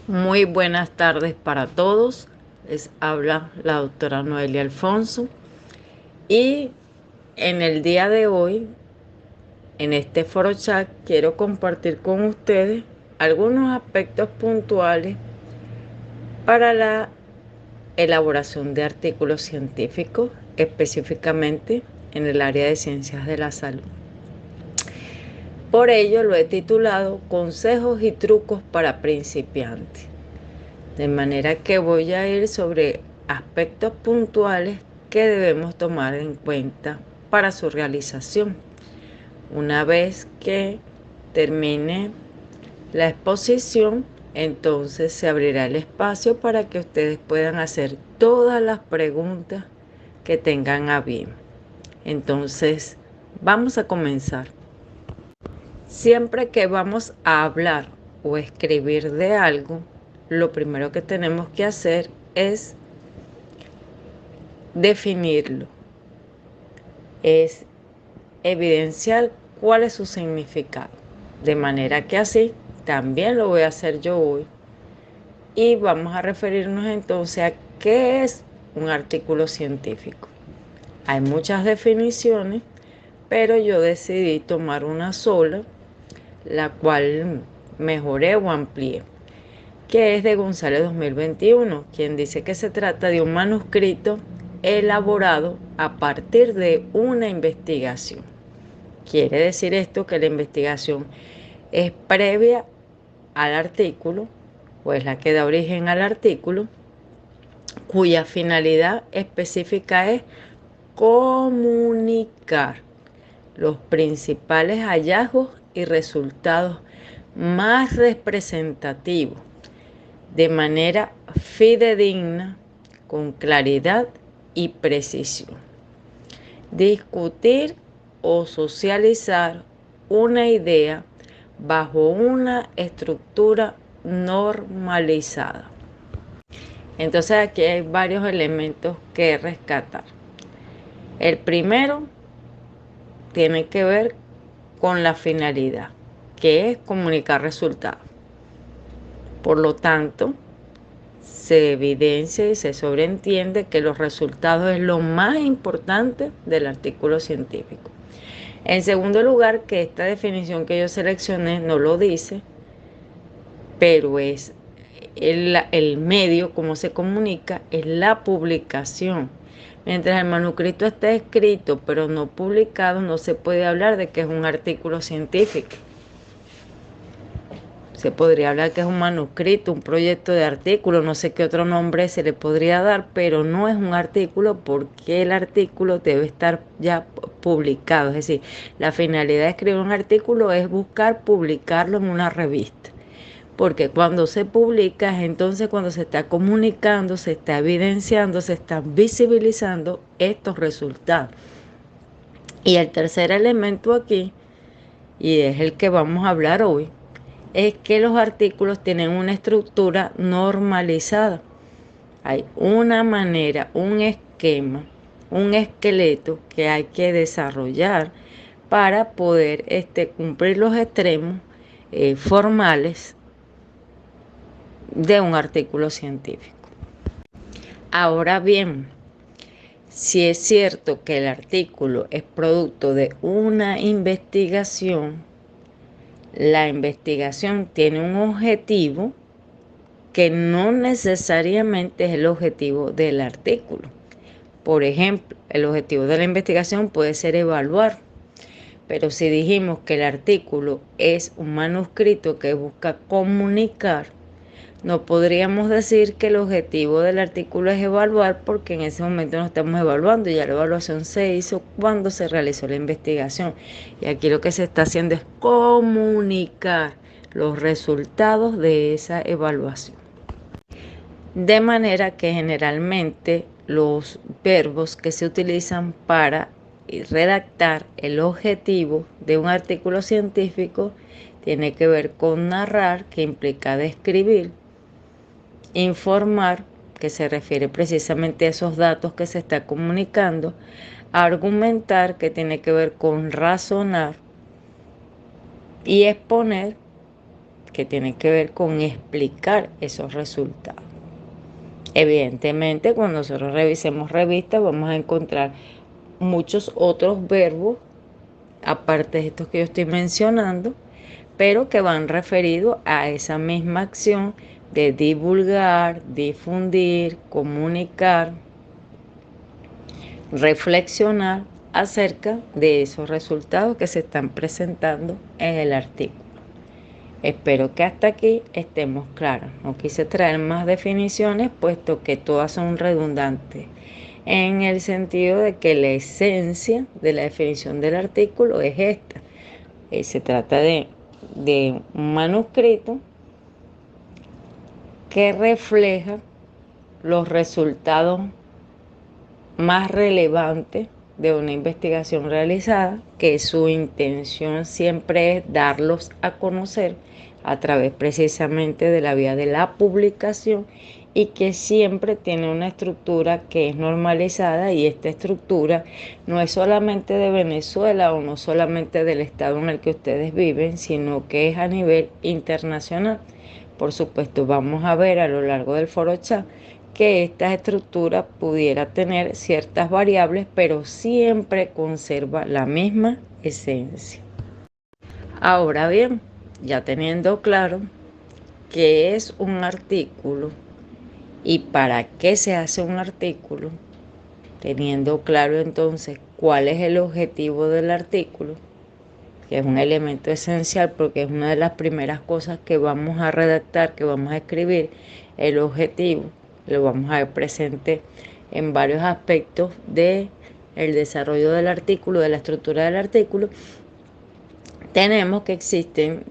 Muy buenas tardes para todos. Les habla la doctora Noelia Alfonso y en el día de hoy, en este foro chat, quiero compartir con ustedes algunos aspectos puntuales para la elaboración de artículos científicos, específicamente en el área de ciencias de la salud. Por ello lo he titulado Consejos y trucos para principiantes. De manera que voy a ir sobre aspectos puntuales que debemos tomar en cuenta para su realización. Una vez que termine la exposición, entonces se abrirá el espacio para que ustedes puedan hacer todas las preguntas que tengan a bien. Entonces, vamos a comenzar. Siempre que vamos a hablar o escribir de algo, lo primero que tenemos que hacer es definirlo, es evidenciar cuál es su significado. De manera que así también lo voy a hacer yo hoy. Y vamos a referirnos entonces a qué es un artículo científico. Hay muchas definiciones, pero yo decidí tomar una sola, la cual mejoré o amplié, que es de González 2021, quien dice que se trata de un manuscrito elaborado a partir de una investigación. Quiere decir esto que la investigación es previa al artículo, o es la que da origen al artículo, cuya finalidad específica es comunicar los principales hallazgos y resultados más representativos de manera fidedigna, con claridad y precisión. Discutir o socializar una idea bajo una estructura normalizada. Entonces aquí hay varios elementos que rescatar. El primero tiene que ver con la finalidad, que es comunicar resultados. Por lo tanto, se evidencia y se sobreentiende que los resultados es lo más importante del artículo científico. En segundo lugar, que esta definición que yo seleccioné no lo dice, pero es el medio, como se comunica, es la publicación. Mientras el manuscrito está escrito pero no publicado, no se puede hablar de que es un artículo científico. Se podría hablar que es un manuscrito, un proyecto de artículo, no sé qué otro nombre se le podría dar, pero no es un artículo porque el artículo debe estar ya publicado. Es decir, la finalidad de escribir un artículo es buscar publicarlo en una revista. Porque cuando se publica es entonces cuando se está comunicando, se está evidenciando, se están visibilizando estos resultados. Y el tercer elemento aquí, y es el que vamos a hablar hoy, es que los artículos tienen una estructura normalizada. Hay una manera, un esquema, un esqueleto que hay que desarrollar para poder cumplir los extremos formales de un artículo científico. Ahora bien, si es cierto que el artículo es producto de una investigación, la investigación tiene un objetivo que no necesariamente es el objetivo del artículo. Por ejemplo, el objetivo de la investigación puede ser evaluar, pero si dijimos que el artículo es un manuscrito que busca comunicar, no podríamos decir que el objetivo del artículo es evaluar porque en ese momento no estamos evaluando, ya la evaluación se hizo cuando se realizó la investigación. Y aquí lo que se está haciendo es comunicar los resultados de esa evaluación. De manera que generalmente los verbos que se utilizan para redactar el objetivo de un artículo científico tiene que ver con narrar, que implica describir, informar, que se refiere precisamente a esos datos que se está comunicando, argumentar, que tiene que ver con razonar, y exponer, que tiene que ver con explicar esos resultados. Evidentemente, cuando nosotros revisemos revistas, vamos a encontrar muchos otros verbos, aparte de estos que yo estoy mencionando, pero que van referidos a esa misma acción de divulgar, difundir, comunicar, reflexionar acerca de esos resultados que se están presentando en el artículo. Espero que hasta aquí estemos claros. No quise traer más definiciones, puesto que todas son redundantes, en el sentido de que la esencia de la definición del artículo es esta. Se trata de un manuscrito que refleja los resultados más relevantes de una investigación realizada, que su intención siempre es darlos a conocer a través precisamente de la vía de la publicación, y que siempre tiene una estructura que es normalizada, y esta estructura no es solamente de Venezuela o no solamente del estado en el que ustedes viven, sino que es a nivel internacional. Por supuesto, vamos a ver a lo largo del foro chat que esta estructura pudiera tener ciertas variables, pero siempre conserva la misma esencia. Ahora bien, ya teniendo claro qué es un artículo y para qué se hace un artículo, teniendo claro entonces cuál es el objetivo del artículo, que es un elemento esencial porque es una de las primeras cosas que vamos a redactar, que vamos a escribir. El objetivo lo vamos a ver presente en varios aspectos del desarrollo del artículo, de la estructura del artículo. Tenemos que existen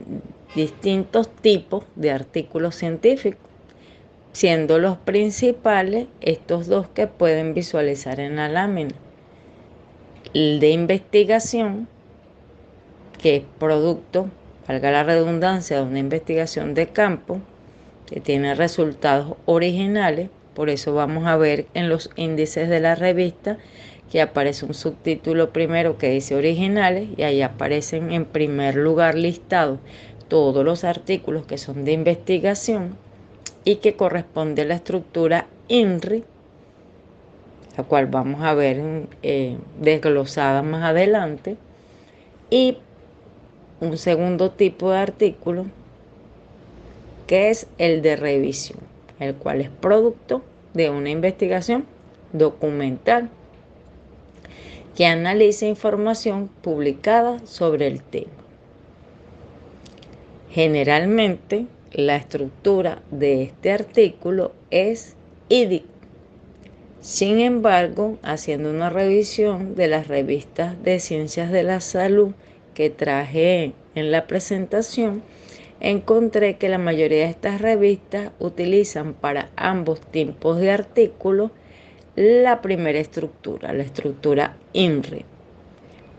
distintos tipos de artículos científicos, siendo los principales estos dos que pueden visualizar en la lámina: el de investigación, que es producto, valga la redundancia, de una investigación de campo, que tiene resultados originales. Por eso vamos a ver en los índices de la revista que aparece un subtítulo primero que dice originales, y ahí aparecen en primer lugar listados todos los artículos que son de investigación y que corresponde a la estructura INRI, la cual vamos a ver desglosada más adelante. Y un segundo tipo de artículo, que es el de revisión, el cual es producto de una investigación documental que analiza información publicada sobre el tema. Generalmente, la estructura de este artículo es IDIC. Sin embargo, haciendo una revisión de las revistas de ciencias de la salud que traje en la presentación, encontré que la mayoría de estas revistas utilizan para ambos tipos de artículos la primera estructura, la estructura INRI.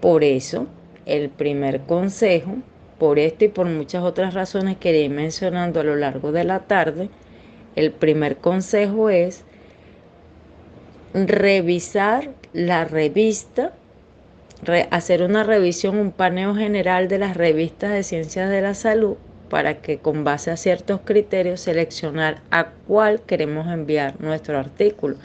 Por eso, el primer consejo, por esto y por muchas otras razones que iré mencionando a lo largo de la tarde, el primer consejo es revisar la revista, hacer una revisión, un paneo general de las revistas de ciencias de la salud, para que con base a ciertos criterios seleccionar a cuál queremos enviar nuestro artículo.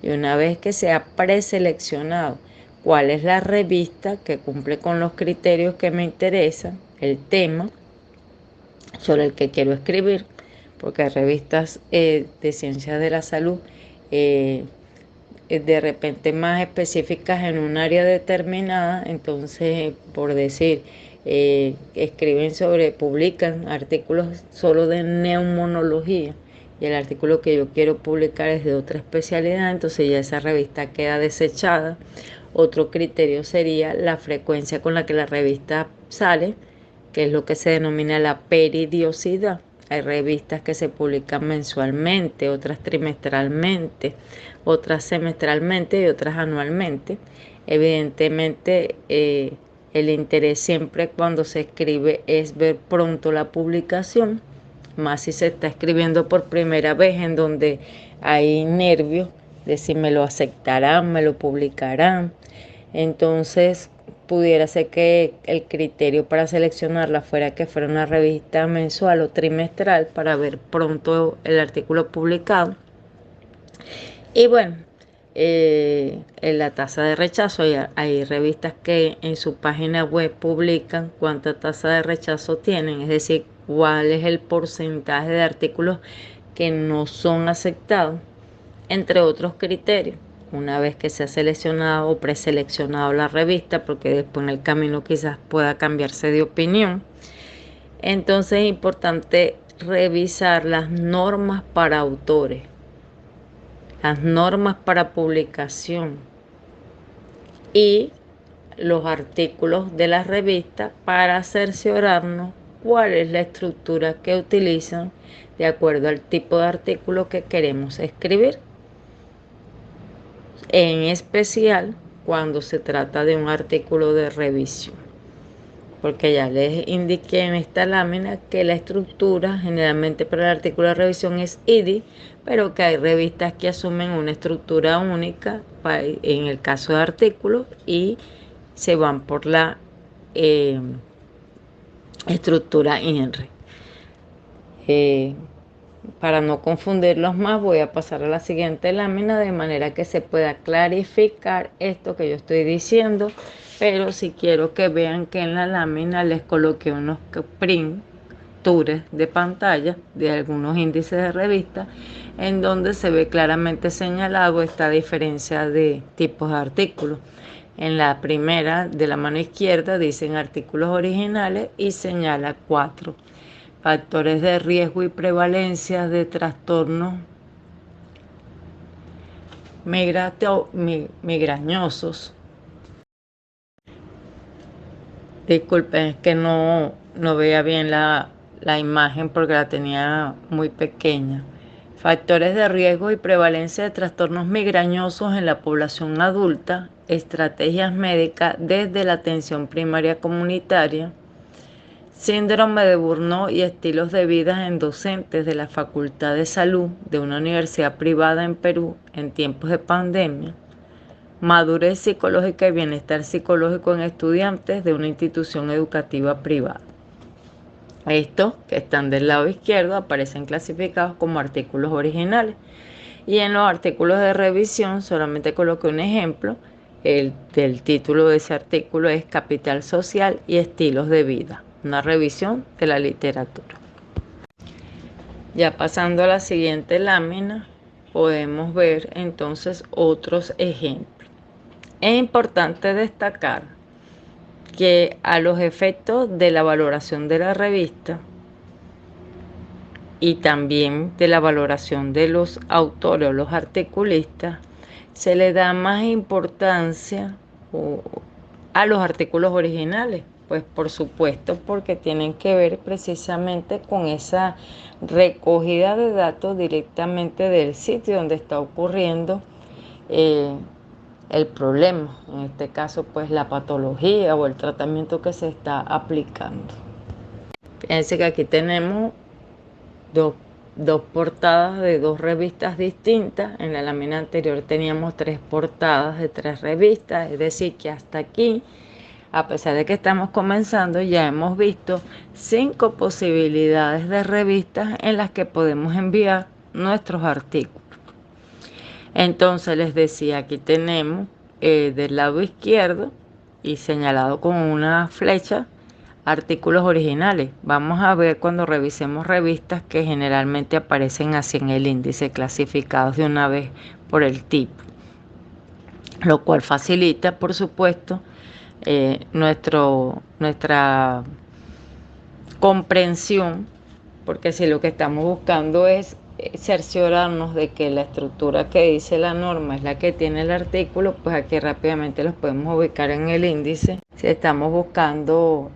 Y una vez que se ha preseleccionado cuál es la revista que cumple con los criterios que me interesan, el tema sobre el que quiero escribir, porque hay revistas de ciencias de la salud de repente más específicas en un área determinada. Entonces, por decir, publican artículos solo de neumonología, y el artículo que yo quiero publicar es de otra especialidad, entonces ya esa revista queda desechada. Otro criterio sería la frecuencia con la que la revista sale, que es lo que se denomina la periodicidad. Hay revistas que se publican mensualmente, otras trimestralmente, otras semestralmente y otras anualmente. Evidentemente, el interés siempre cuando se escribe es ver pronto la publicación, más si se está escribiendo por primera vez, en donde hay nervios de si me lo aceptarán, me lo publicarán. Entonces, pudiera ser que el criterio para seleccionarla fuera que fuera una revista mensual o trimestral para ver pronto el artículo publicado. Y bueno, en la tasa de rechazo, hay revistas que en su página web publican cuánta tasa de rechazo tienen, es decir, cuál es el porcentaje de artículos que no son aceptados, entre otros criterios. Una vez que se ha seleccionado o preseleccionado la revista, porque después en el camino quizás pueda cambiarse de opinión, entonces es importante revisar las normas para autores, las normas para publicación y los artículos de la revista para cerciorarnos cuál es la estructura que utilizan de acuerdo al tipo de artículo que queremos escribir. En especial cuando se trata de un artículo de revisión, porque ya les indiqué en esta lámina que la estructura generalmente para el artículo de revisión es IDI, pero que hay revistas que asumen una estructura única en el caso de artículos y se van por la estructura INRI. Para no confundirlos más, voy a pasar a la siguiente lámina de manera que se pueda clarificar esto que yo estoy diciendo, pero si quiero que vean que en la lámina les coloqué unos capturas de pantalla de algunos índices de revista en donde se ve claramente señalado esta diferencia de tipos de artículos. En la primera de la mano izquierda dicen artículos originales y señala 4. Factores de riesgo y prevalencia de trastornos migrañosos. Disculpen, es que no veía bien la imagen porque la tenía muy pequeña. Factores de riesgo y prevalencia de trastornos migrañosos en la población adulta, estrategias médicas desde la atención primaria comunitaria, síndrome de Burnout y estilos de vida en docentes de la Facultad de Salud de una universidad privada en Perú en tiempos de pandemia, madurez psicológica y bienestar psicológico en estudiantes de una institución educativa privada. Estos que están del lado izquierdo aparecen clasificados como artículos originales y en los artículos de revisión solamente coloqué un ejemplo. El del título de ese artículo es Capital Social y Estilos de Vida, una revisión de la literatura. Ya pasando a la siguiente lámina, podemos ver entonces otros ejemplos. Es importante destacar que a los efectos de la valoración de la revista y también de la valoración de los autores o los articulistas, se le da más importancia a los artículos originales, pues por supuesto porque tienen que ver precisamente con esa recogida de datos directamente del sitio donde está ocurriendo el problema, en este caso pues la patología o el tratamiento que se está aplicando. Fíjense que aquí tenemos dos portadas de dos revistas distintas. En la lámina anterior teníamos 3 portadas de 3 revistas, es decir que hasta aquí, a pesar de que estamos comenzando, ya hemos visto 5 posibilidades de revistas en las que podemos enviar nuestros artículos. Entonces les decía, aquí tenemos del lado izquierdo y señalado con una flecha, artículos originales. Vamos a ver cuando revisemos revistas que generalmente aparecen así en el índice, clasificados de una vez por el tipo, lo cual facilita, por supuesto, nuestra comprensión, porque si lo que estamos buscando es cerciorarnos de que la estructura que dice la norma es la que tiene el artículo, pues aquí rápidamente los podemos ubicar en el índice. Si estamos buscando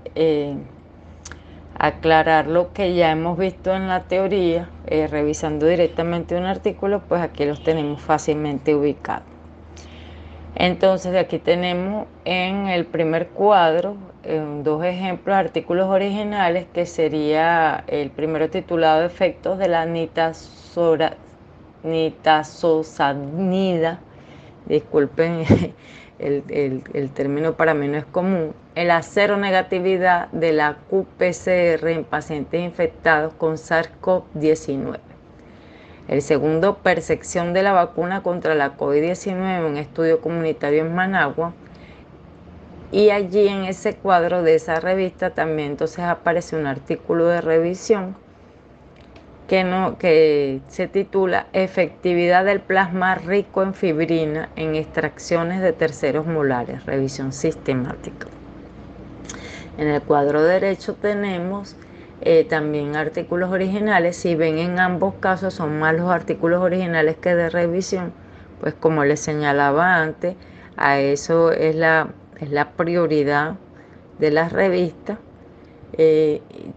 aclarar lo que ya hemos visto en la teoría, revisando directamente un artículo, pues aquí los tenemos fácilmente ubicados. Entonces aquí tenemos en el primer cuadro 2 ejemplos de artículos originales, que sería el primero titulado Efectos de la nitazosanida. Disculpen el término para mí no es común, la seronegatividad de la qPCR en pacientes infectados con SARS-CoV-19. El segundo, percepción de la vacuna contra la COVID-19, un estudio comunitario en Managua. Y allí en ese cuadro de esa revista también entonces aparece un artículo de revisión que se titula Efectividad del plasma rico en fibrina en extracciones de terceros molares, revisión sistemática. En el cuadro derecho tenemos también artículos originales. Si ven, en ambos casos son más los artículos originales que de revisión, pues como les señalaba antes, a eso es la prioridad de las revistas,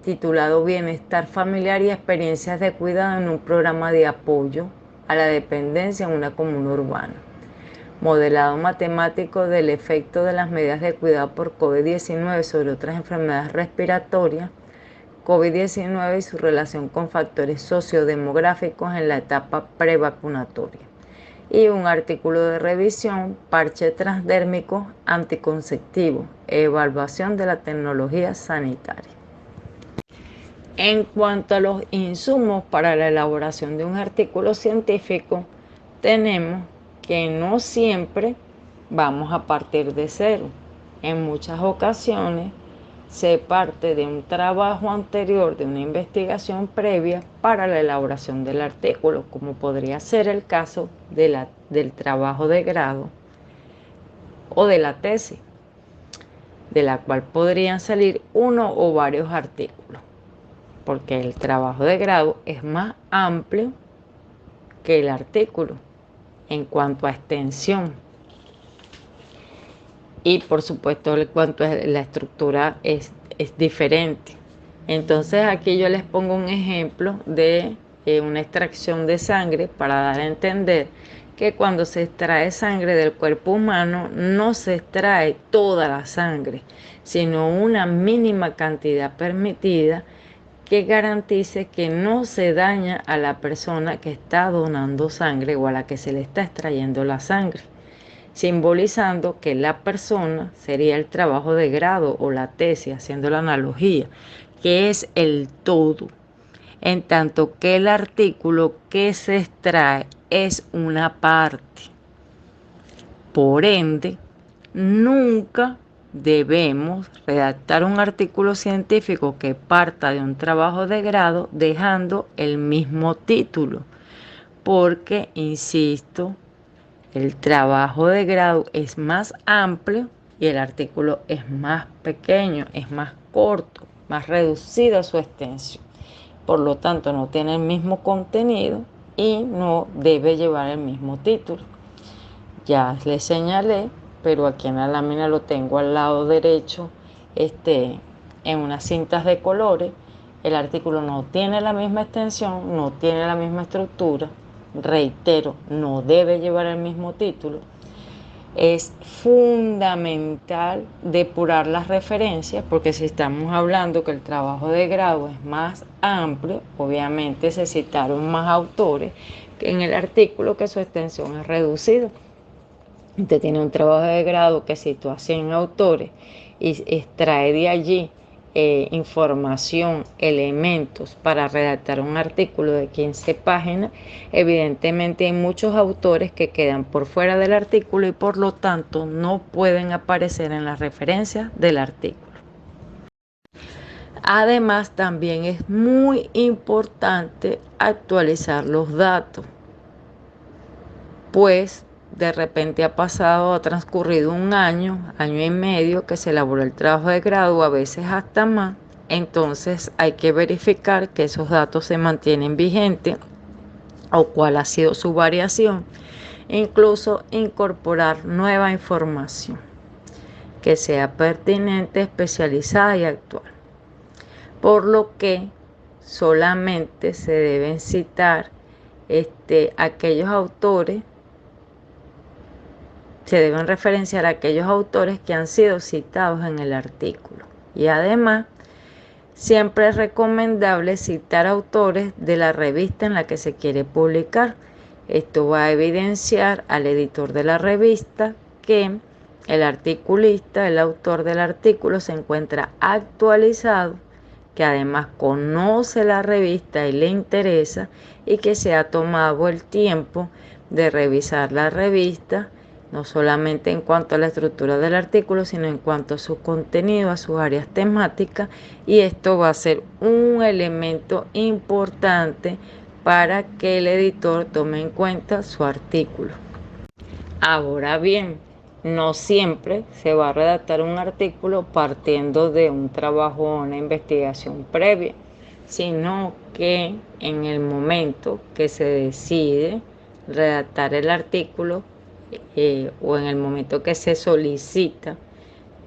titulado Bienestar familiar y experiencias de cuidado en un programa de apoyo a la dependencia en una comuna urbana. Modelado matemático del efecto de las medidas de cuidado por COVID-19 sobre otras enfermedades respiratorias, COVID-19 y su relación con factores sociodemográficos en la etapa prevacunatoria. Y un artículo de revisión, parche transdérmico anticonceptivo, evaluación de la tecnología sanitaria. En cuanto a los insumos para la elaboración de un artículo científico, tenemos que no siempre vamos a partir de cero. En muchas ocasiones se parte de un trabajo anterior, de una investigación previa para la elaboración del artículo, como podría ser el caso del trabajo de grado o de la tesis, de la cual podrían salir uno o varios artículos, porque el trabajo de grado es más amplio que el artículo en cuanto a extensión. Y por supuesto, en cuanto a la estructura es diferente. Entonces aquí yo les pongo un ejemplo de una extracción de sangre para dar a entender que cuando se extrae sangre del cuerpo humano no se extrae toda la sangre, sino una mínima cantidad permitida que garantice que no se daña a la persona que está donando sangre o a la que se le está extrayendo la sangre, simbolizando que la persona sería el trabajo de grado o la tesis, haciendo la analogía, que es el todo, en tanto que el artículo que se extrae es una parte. Por ende, nunca debemos redactar un artículo científico que parta de un trabajo de grado dejando el mismo título, porque, insisto, el trabajo de grado es más amplio y el artículo es más pequeño, es más corto, más reducida su extensión. Por lo tanto, no tiene el mismo contenido y no debe llevar el mismo título. Ya les señalé, pero aquí en la lámina lo tengo al lado derecho, en unas cintas de colores. El artículo no tiene la misma extensión, no tiene la misma estructura. Reitero, no debe llevar el mismo título. Es fundamental depurar las referencias, porque si estamos hablando que el trabajo de grado es más amplio, obviamente se citaron más autores que en el artículo, que su extensión es reducida. Usted tiene un trabajo de grado que citó a 100 autores y extrae de allí información, elementos para redactar un artículo de 15 páginas. Evidentemente hay muchos autores que quedan por fuera del artículo y por lo tanto no pueden aparecer en las referencias del artículo. Además, también es muy importante actualizar los datos, pues de repente ha transcurrido un año y medio que se elaboró el trabajo de grado, a veces hasta más. Entonces hay que verificar que esos datos se mantienen vigentes o cuál ha sido su variación, e incluso incorporar nueva información que sea pertinente, especializada y actual. Por lo que solamente se deben citar aquellos autores, se deben referenciar a aquellos autores que han sido citados en el artículo. Y además, siempre es recomendable citar autores de la revista en la que se quiere publicar. Esto va a evidenciar al editor de la revista que el articulista, el autor del artículo, se encuentra actualizado, que además conoce la revista y le interesa, y que se ha tomado el tiempo de revisar la revista, no solamente en cuanto a la estructura del artículo, sino en cuanto a su contenido, a sus áreas temáticas, y esto va a ser un elemento importante para que el editor tome en cuenta su artículo. Ahora bien, no siempre se va a redactar un artículo partiendo de un trabajo o una investigación previa, sino que en el momento que se decide redactar el artículo o en el momento que se solicita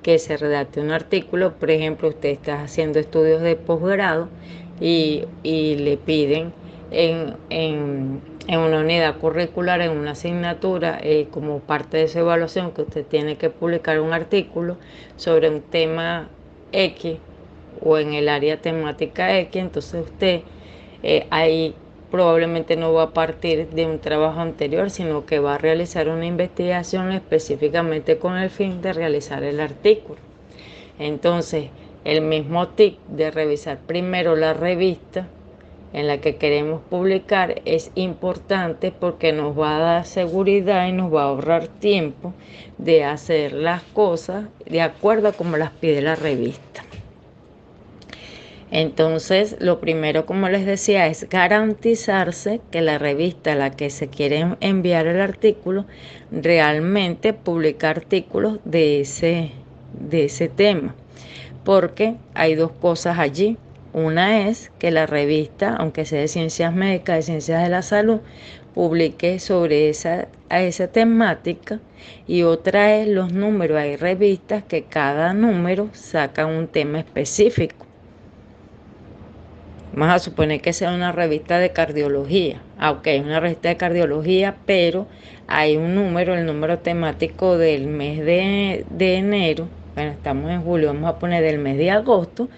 que se redacte un artículo, por ejemplo, usted está haciendo estudios de posgrado y le piden en una unidad curricular, en una asignatura, como parte de su evaluación, que usted tiene que publicar un artículo sobre un tema X o en el área temática X, entonces usted ahí probablemente no va a partir de un trabajo anterior, sino que va a realizar una investigación específicamente con el fin de realizar el artículo. Entonces, el mismo tip de revisar primero la revista en la que queremos publicar es importante porque nos va a dar seguridad y nos va a ahorrar tiempo de hacer las cosas de acuerdo a como las pide la revista. Entonces, lo primero, como les decía, es garantizarse que la revista a la que se quiere enviar el artículo realmente publica artículos de ese tema, porque hay dos cosas allí. Una es que la revista, aunque sea de ciencias médicas, de ciencias de la salud, publique sobre esa temática, y otra es los números. Hay revistas que cada número saca un tema específico. Vamos a suponer que sea una revista de cardiología. Ok, es una revista de cardiología, pero hay un número, el número temático del mes de enero. Bueno, estamos en julio, vamos a poner del mes de agosto.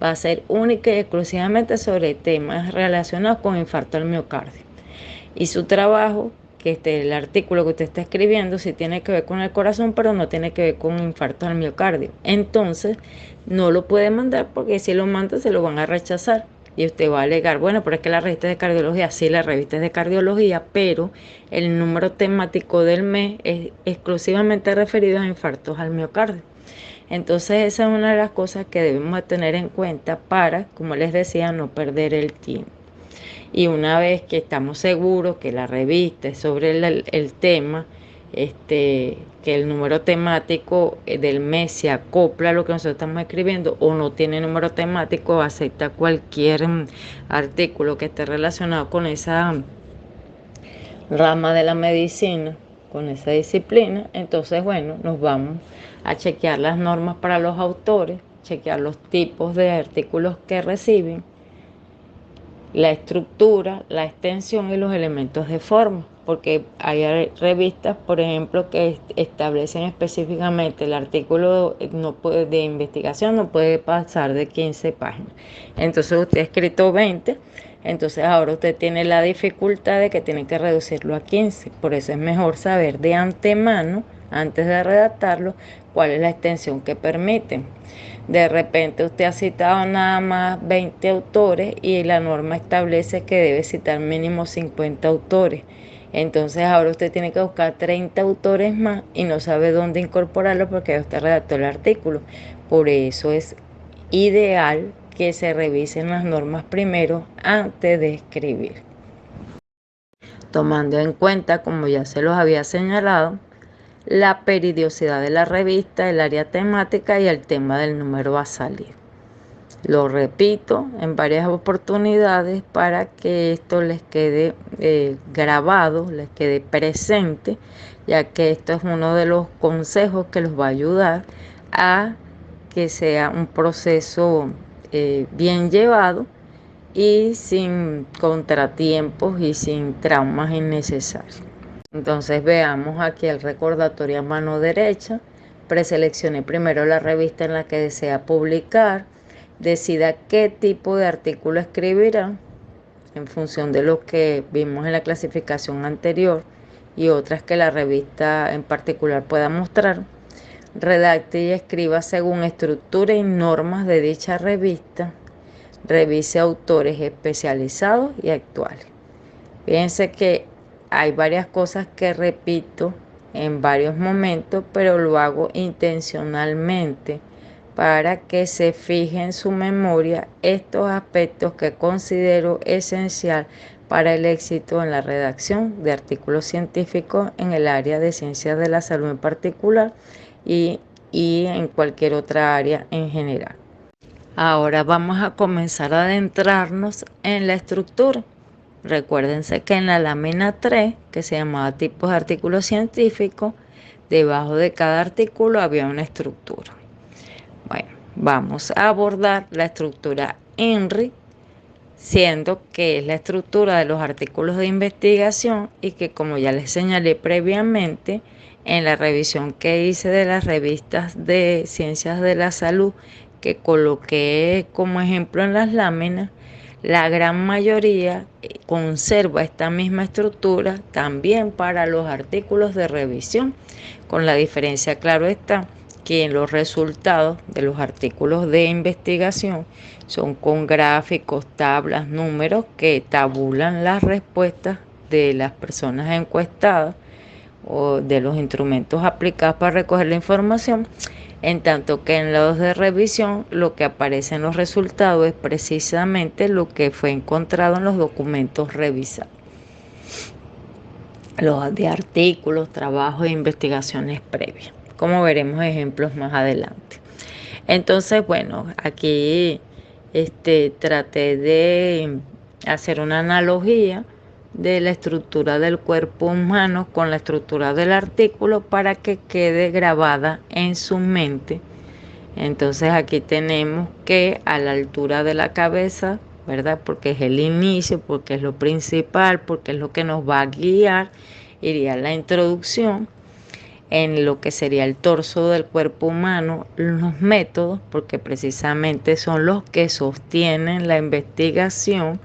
Va a ser única y exclusivamente sobre temas relacionados con infarto al miocardio. Y su trabajo, el artículo que usted está escribiendo, sí tiene que ver con el corazón, pero no tiene que ver con infarto al miocardio. Entonces, no lo puede mandar, porque si lo manda se lo van a rechazar. Y usted va a alegar, bueno, pero es que la revista es de cardiología. Sí, la revista es de cardiología, pero el número temático del mes es exclusivamente referido a infartos al miocardio. Entonces, esa es una de las cosas que debemos tener en cuenta para, como les decía, no perder el tiempo. Y una vez que estamos seguros que la revista es sobre el tema, que el número temático del mes se acopla a lo que nosotros estamos escribiendo, o no tiene número temático, acepta cualquier artículo que esté relacionado con esa rama de la medicina, con esa disciplina, entonces bueno, nos vamos a chequear las normas para los autores, chequear los tipos de artículos que reciben, la estructura, la extensión y los elementos de forma, porque hay revistas, por ejemplo, que establecen específicamente el artículo de investigación no puede pasar de 15 páginas. Entonces usted ha escrito 20, entonces ahora usted tiene la dificultad de que tiene que reducirlo a 15. Por eso es mejor saber de antemano, antes de redactarlo, cuál es la extensión que permiten. De repente usted ha citado nada más 20 autores y la norma establece que debe citar mínimo 50 autores. Entonces ahora usted tiene que buscar 30 autores más y no sabe dónde incorporarlo porque ya usted redactó el artículo. Por eso es ideal que se revisen las normas primero antes de escribir. Tomando en cuenta, como ya se los había señalado, la periodicidad de la revista, el área temática y el tema del número a salir. Lo repito en varias oportunidades para que esto les quede grabado, les quede presente, ya que esto es uno de los consejos que los va a ayudar a que sea un proceso bien llevado y sin contratiempos y sin traumas innecesarios. Entonces veamos aquí el recordatorio a mano derecha. Preseleccione primero la revista en la que desea publicar. Decida qué tipo de artículo escribirá en función de lo que vimos en la clasificación anterior y otras que la revista en particular pueda mostrar. redacte y escriba según estructura y normas de dicha revista. Revise autores especializados y actuales. Fíjense que hay varias cosas que repito en varios momentos, pero lo hago intencionalmente para que se fije en su memoria estos aspectos que considero esencial para el éxito en la redacción de artículos científicos en el área de ciencias de la salud en particular y en cualquier otra área en general. Ahora vamos a comenzar a adentrarnos en la estructura. Recuérdense que en la lámina 3, que se llamaba tipos de artículos científicos, debajo de cada artículo había una estructura. Bueno, vamos a abordar la estructura INRI, siendo que es la estructura de los artículos de investigación y que, como ya les señalé previamente, en la revisión que hice de las revistas de ciencias de la salud que coloqué como ejemplo en las láminas, la gran mayoría conserva esta misma estructura también para los artículos de revisión, con la diferencia, claro está, que en los resultados de los artículos de investigación son con gráficos, tablas, números que tabulan las respuestas de las personas encuestadas o de los instrumentos aplicados para recoger la información, en tanto que en los de revisión lo que aparece en los resultados es precisamente lo que fue encontrado en los documentos revisados, los de artículos, trabajos e investigaciones previas, como veremos ejemplos más adelante. Entonces, bueno, aquí traté de hacer una analogía de la estructura del cuerpo humano con la estructura del artículo para que quede grabada en su mente. Entonces aquí tenemos que a la altura de la cabeza, ¿verdad? Porque es el inicio, porque es lo principal, porque es lo que nos va a guiar, iría la introducción. En lo que sería el torso del cuerpo humano, los métodos, porque precisamente son los que sostienen la investigación.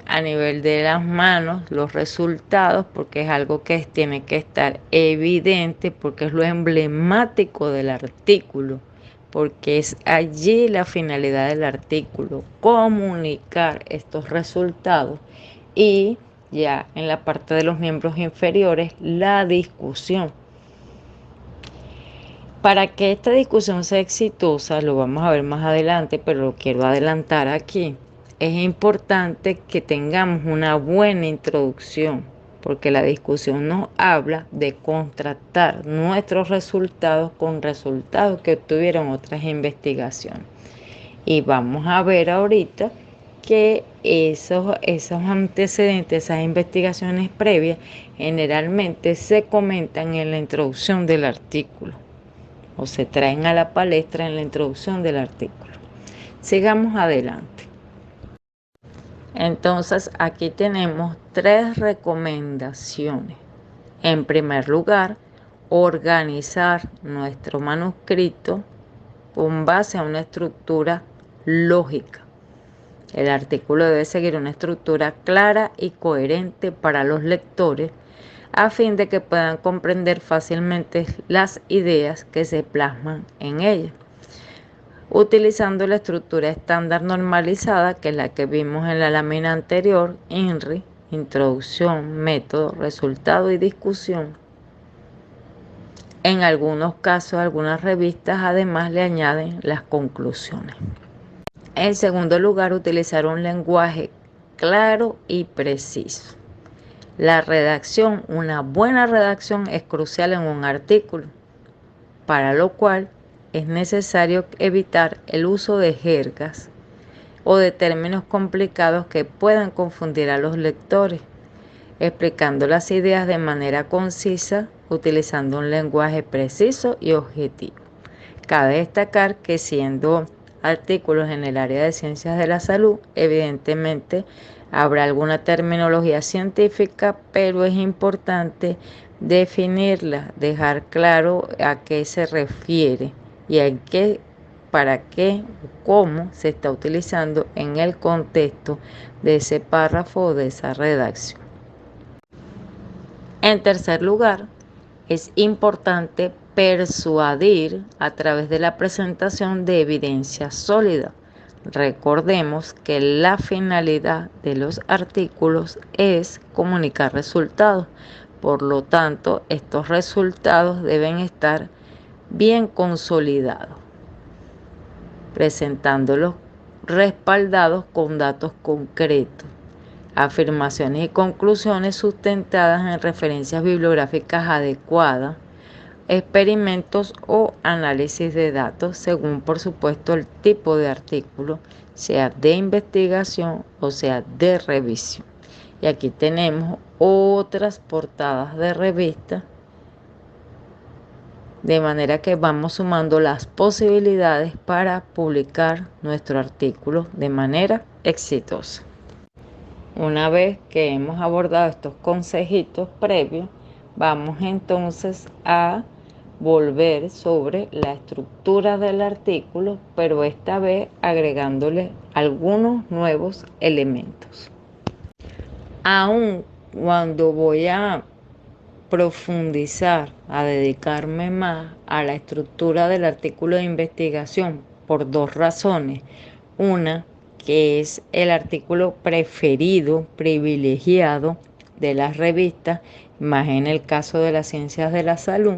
A nivel de las manos, los resultados, porque es algo que tiene que estar evidente, porque es lo emblemático del artículo, porque es allí la finalidad del artículo, comunicar estos resultados. Y ya en la parte de los miembros inferiores, la discusión. Para que esta discusión sea exitosa, lo vamos a ver más adelante, pero lo quiero adelantar aquí, es importante que tengamos una buena introducción, porque la discusión nos habla de contrastar nuestros resultados con resultados que obtuvieron otras investigaciones. Y vamos a ver ahorita que esos antecedentes, esas investigaciones previas, generalmente se comentan en la introducción del artículo o se traen a la palestra en la introducción del artículo. Sigamos adelante. Entonces, aquí tenemos 3 recomendaciones. En primer lugar, organizar nuestro manuscrito con base a una estructura lógica. El artículo debe seguir una estructura clara y coherente para los lectores a fin de que puedan comprender fácilmente las ideas que se plasman en ella, utilizando la estructura estándar normalizada, que es la que vimos en la lámina anterior, INRI, introducción, método, resultado y discusión. En algunos casos, algunas revistas además le añaden las conclusiones. En segundo lugar, utilizar un lenguaje claro y preciso. La redacción, una buena redacción es crucial en un artículo, para lo cual es necesario evitar el uso de jergas o de términos complicados que puedan confundir a los lectores, explicando las ideas de manera concisa, utilizando un lenguaje preciso y objetivo. Cabe destacar que siendo artículos en el área de ciencias de la salud, evidentemente habrá alguna terminología científica, pero es importante definirla, dejar claro a qué se refiere y a qué, para qué, cómo se está utilizando en el contexto de ese párrafo o de esa redacción. En tercer lugar, es importante persuadir a través de la presentación de evidencia sólida. Recordemos que la finalidad de los artículos es comunicar resultados. Por lo tanto, estos resultados deben estar bien consolidados, presentándolos respaldados con datos concretos, afirmaciones y conclusiones sustentadas en referencias bibliográficas adecuadas, experimentos o análisis de datos, según por supuesto el tipo de artículo, sea de investigación o sea de revisión. Y aquí tenemos otras portadas de revista, de manera que vamos sumando las posibilidades para publicar nuestro artículo de manera exitosa. Una vez que hemos abordado estos consejitos previos, vamos entonces a volver sobre la estructura del artículo, pero esta vez agregándole algunos nuevos elementos. Aun cuando voy a profundizar, a dedicarme más a la estructura del artículo de investigación por dos razones. Una, que es el artículo preferido, privilegiado de las revistas, más en el caso de las ciencias de la salud.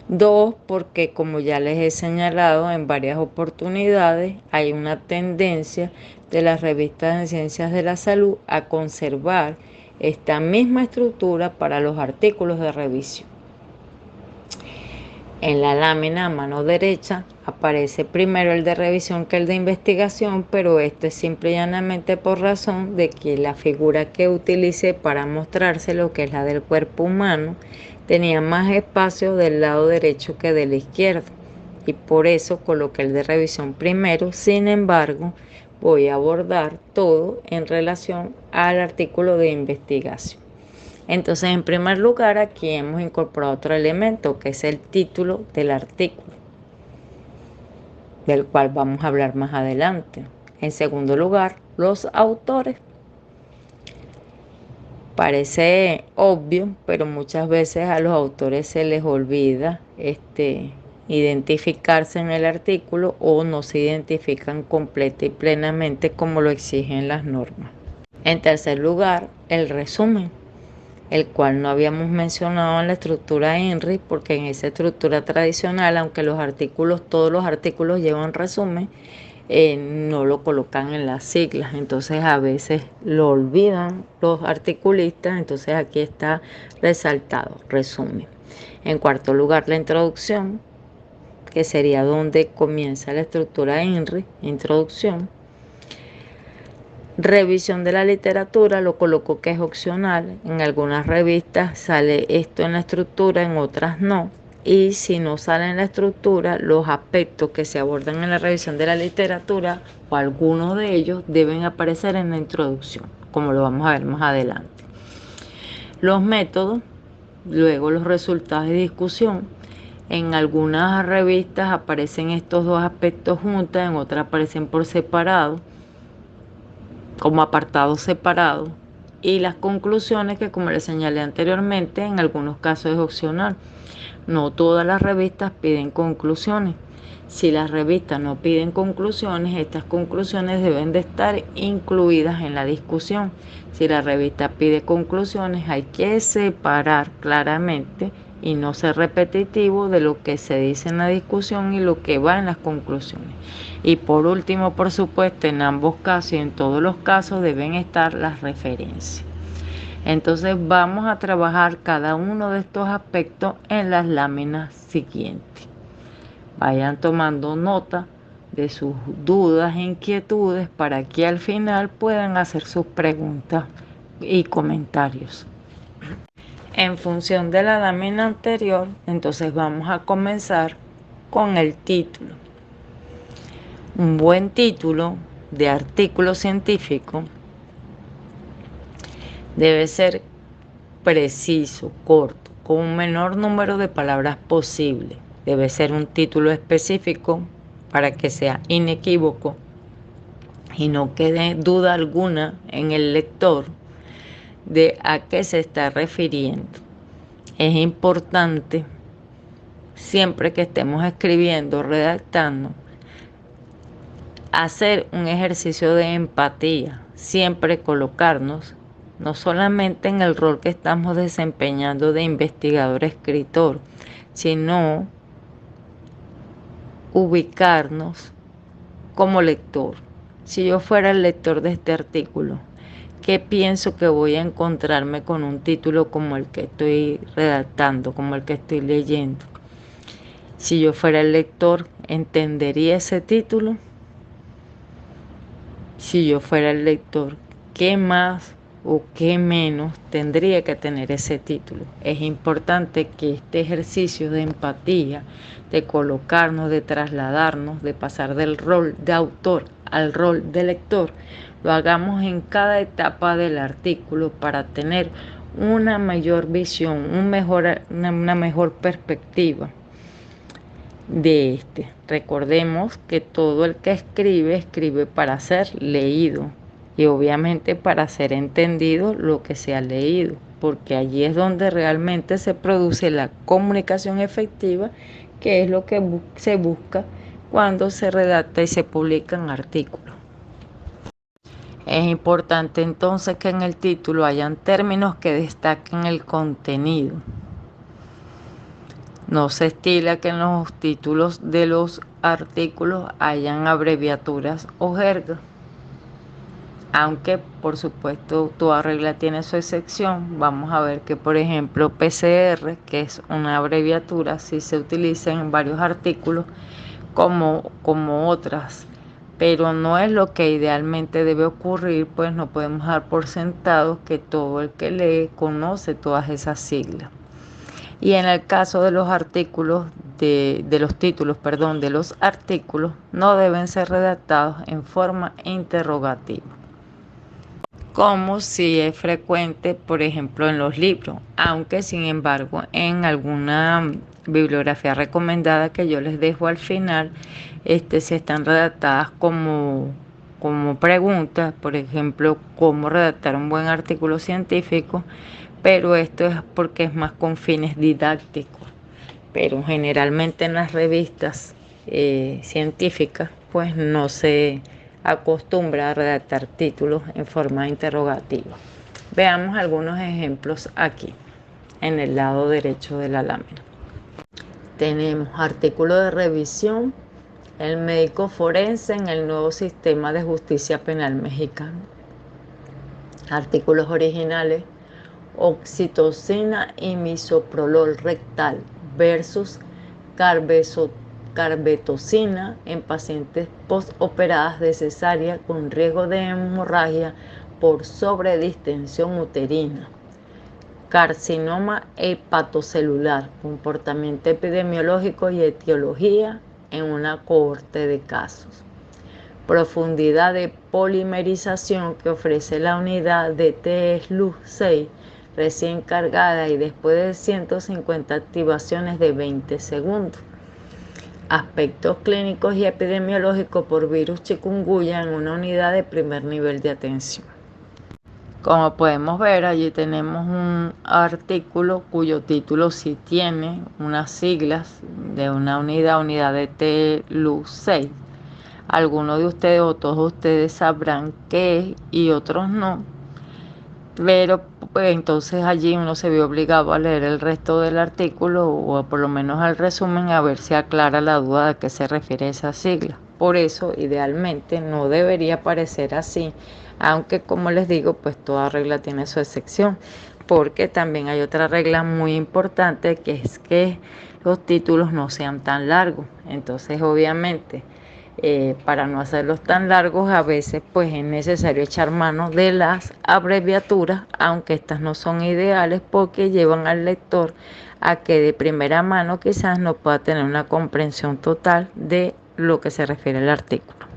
Dos, porque como ya les he señalado en varias oportunidades, hay una tendencia de las revistas de ciencias de la salud a conservar esta misma estructura para los artículos de revisión. En la lámina a mano derecha aparece primero el de revisión que el de investigación, pero esto es simple y llanamente por razón de que la figura que utilicé para mostrárselo, que es la del cuerpo humano, tenía más espacio del lado derecho que del izquierdo, y por eso coloqué el de revisión primero. Sin embargo, voy a abordar todo en relación al artículo de investigación. Entonces, en primer lugar, aquí hemos incorporado otro elemento, que es el título del artículo, del cual vamos a hablar más adelante. En segundo lugar, los autores. Parece obvio, pero muchas veces a los autores se les olvida identificarse en el artículo, o no se identifican completa y plenamente como lo exigen las normas. En tercer lugar, el resumen, el cual no habíamos mencionado en la estructura INRI, porque en esa estructura tradicional, aunque todos los artículos llevan resumen, no lo colocan en las siglas, entonces a veces lo olvidan los articulistas. Entonces aquí está resaltado, resumen. En cuarto lugar, la introducción, que sería donde comienza la estructura INRI, introducción. Revisión de la literatura, lo coloco que es opcional. En algunas revistas sale esto en la estructura, en otras no. Y si no sale en la estructura, los aspectos que se abordan en la revisión de la literatura, o algunos de ellos, deben aparecer en la introducción, como lo vamos a ver más adelante. Los métodos, luego los resultados de discusión. En algunas revistas aparecen estos dos aspectos juntos, en otras aparecen por separado, como apartados separados. Y las conclusiones, que como les señalé anteriormente, en algunos casos es opcional. No todas las revistas piden conclusiones. Si las revistas no piden conclusiones, estas conclusiones deben de estar incluidas en la discusión. Si la revista pide conclusiones, hay que separar claramente y no ser repetitivo de lo que se dice en la discusión y lo que va en las conclusiones. Y por último, por supuesto, en ambos casos y en todos los casos deben estar las referencias. Entonces vamos a trabajar cada uno de estos aspectos en las láminas siguientes. Vayan tomando nota de sus dudas e inquietudes para que al final puedan hacer sus preguntas y comentarios. En función de la lámina anterior, entonces vamos a comenzar con el título. Un buen título de artículo científico debe ser preciso, corto, con un menor número de palabras posible. Debe ser un título específico para que sea inequívoco y no quede duda alguna en el lector de a qué se está refiriendo. Es importante siempre que estemos escribiendo, redactando, hacer un ejercicio de empatía, siempre colocarnos no solamente en el rol que estamos desempeñando de investigador-escritor, sino ubicarnos como lector. Si yo fuera el lector de este artículo, ¿qué pienso que voy a encontrarme con un título como el que estoy redactando, como el que estoy leyendo? Si yo fuera el lector, ¿entendería ese título? Si yo fuera el lector, ¿qué más o qué menos tendría que tener ese título? Es importante que este ejercicio de empatía, de colocarnos, de trasladarnos, de pasar del rol de autor al rol de lector, lo hagamos en cada etapa del artículo para tener una mayor visión, una mejor perspectiva de este. Recordemos que todo el que escribe, escribe para ser leído y obviamente para ser entendido lo que se ha leído, porque allí es donde realmente se produce la comunicación efectiva, que es lo que se busca cuando se redacta y se publican artículos. Es importante entonces que en el título hayan términos que destaquen el contenido. No se estila que en los títulos de los artículos hayan abreviaturas o jerga, aunque por supuesto toda regla tiene su excepción. Vamos a ver que por ejemplo PCR, que es una abreviatura, sí se utiliza en varios artículos como otras, pero no es lo que idealmente debe ocurrir, pues no podemos dar por sentado que todo el que lee conoce todas esas siglas. Y en el caso de los artículos, de los títulos, perdón, de los artículos, no deben ser redactados en forma interrogativa, como si es frecuente, por ejemplo, en los libros, aunque sin embargo en alguna bibliografía recomendada que yo les dejo al final, si están redactadas como preguntas, por ejemplo, cómo redactar un buen artículo científico, pero esto es porque es más con fines didácticos. Pero generalmente en las revistas científicas, pues no se acostumbra a redactar títulos en forma interrogativa. Veamos algunos ejemplos aquí, en el lado derecho de la lámina. Tenemos artículo de revisión, el médico forense en el nuevo sistema de justicia penal mexicano. Artículos originales, oxitocina y misoprolol rectal versus carbetocina en pacientes postoperadas de cesárea con riesgo de hemorragia por sobredistensión uterina. Carcinoma hepatocelular, comportamiento epidemiológico y etiología en una cohorte de casos. Profundidad de polimerización que ofrece la unidad de TSLU-6 recién cargada y después de 150 activaciones de 20 segundos. Aspectos clínicos y epidemiológicos por virus chikungunya en una unidad de primer nivel de atención. Como podemos ver, allí tenemos un artículo cuyo título sí tiene unas siglas de una unidad de TSLU-6. Algunos de ustedes o todos ustedes sabrán qué es y otros no, pero pues, entonces allí uno se ve obligado a leer el resto del artículo o por lo menos el resumen a ver si aclara la duda de qué se refiere esa sigla. Por eso idealmente no debería aparecer así, aunque como les digo, pues toda regla tiene su excepción, porque también hay otra regla muy importante que es que los títulos no sean tan largos. Entonces obviamente para no hacerlos tan largos, a veces pues es necesario echar mano de las abreviaturas, aunque estas no son ideales porque llevan al lector a que de primera mano quizás no pueda tener una comprensión total de lo que se refiere al artículo.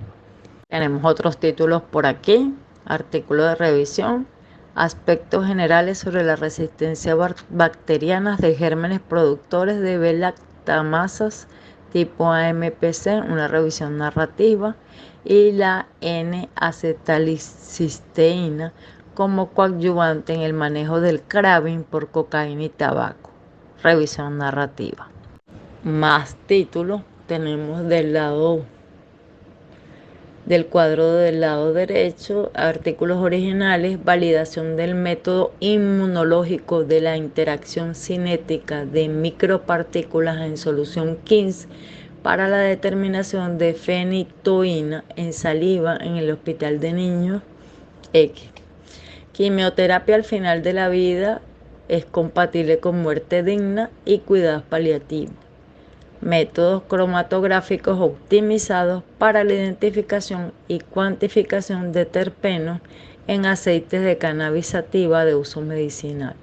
Tenemos otros títulos por aquí, artículo de revisión, aspectos generales sobre la resistencia bacteriana de gérmenes productores de B-lactamasas tipo AMPC, una revisión narrativa, y la N-acetilcisteína como coadyuvante en el manejo del craving por cocaína y tabaco, revisión narrativa. más títulos. Tenemos del cuadro del lado derecho, artículos originales, validación del método inmunológico de la interacción cinética de micropartículas en solución King's para la determinación de fenitoína en saliva en el Hospital de Niños X. Quimioterapia al final de la vida es compatible con muerte digna y cuidados paliativos. Métodos cromatográficos optimizados para la identificación y cuantificación de terpenos en aceites de cannabis sativa de uso medicinal.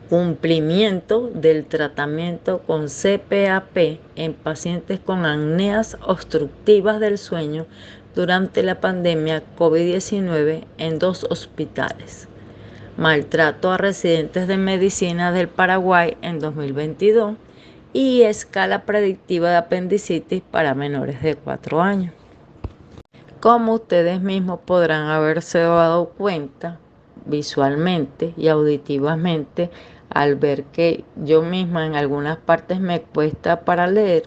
Cumplimiento del tratamiento con CPAP en pacientes con apneas obstructivas del sueño durante la pandemia COVID-19 en 2 hospitales. Maltrato a residentes de medicina del Paraguay en 2022 y escala predictiva de apendicitis para menores de 4 años. Como ustedes mismos podrán haberse dado cuenta visualmente y auditivamente al ver que yo misma en algunas partes me cuesta para leer,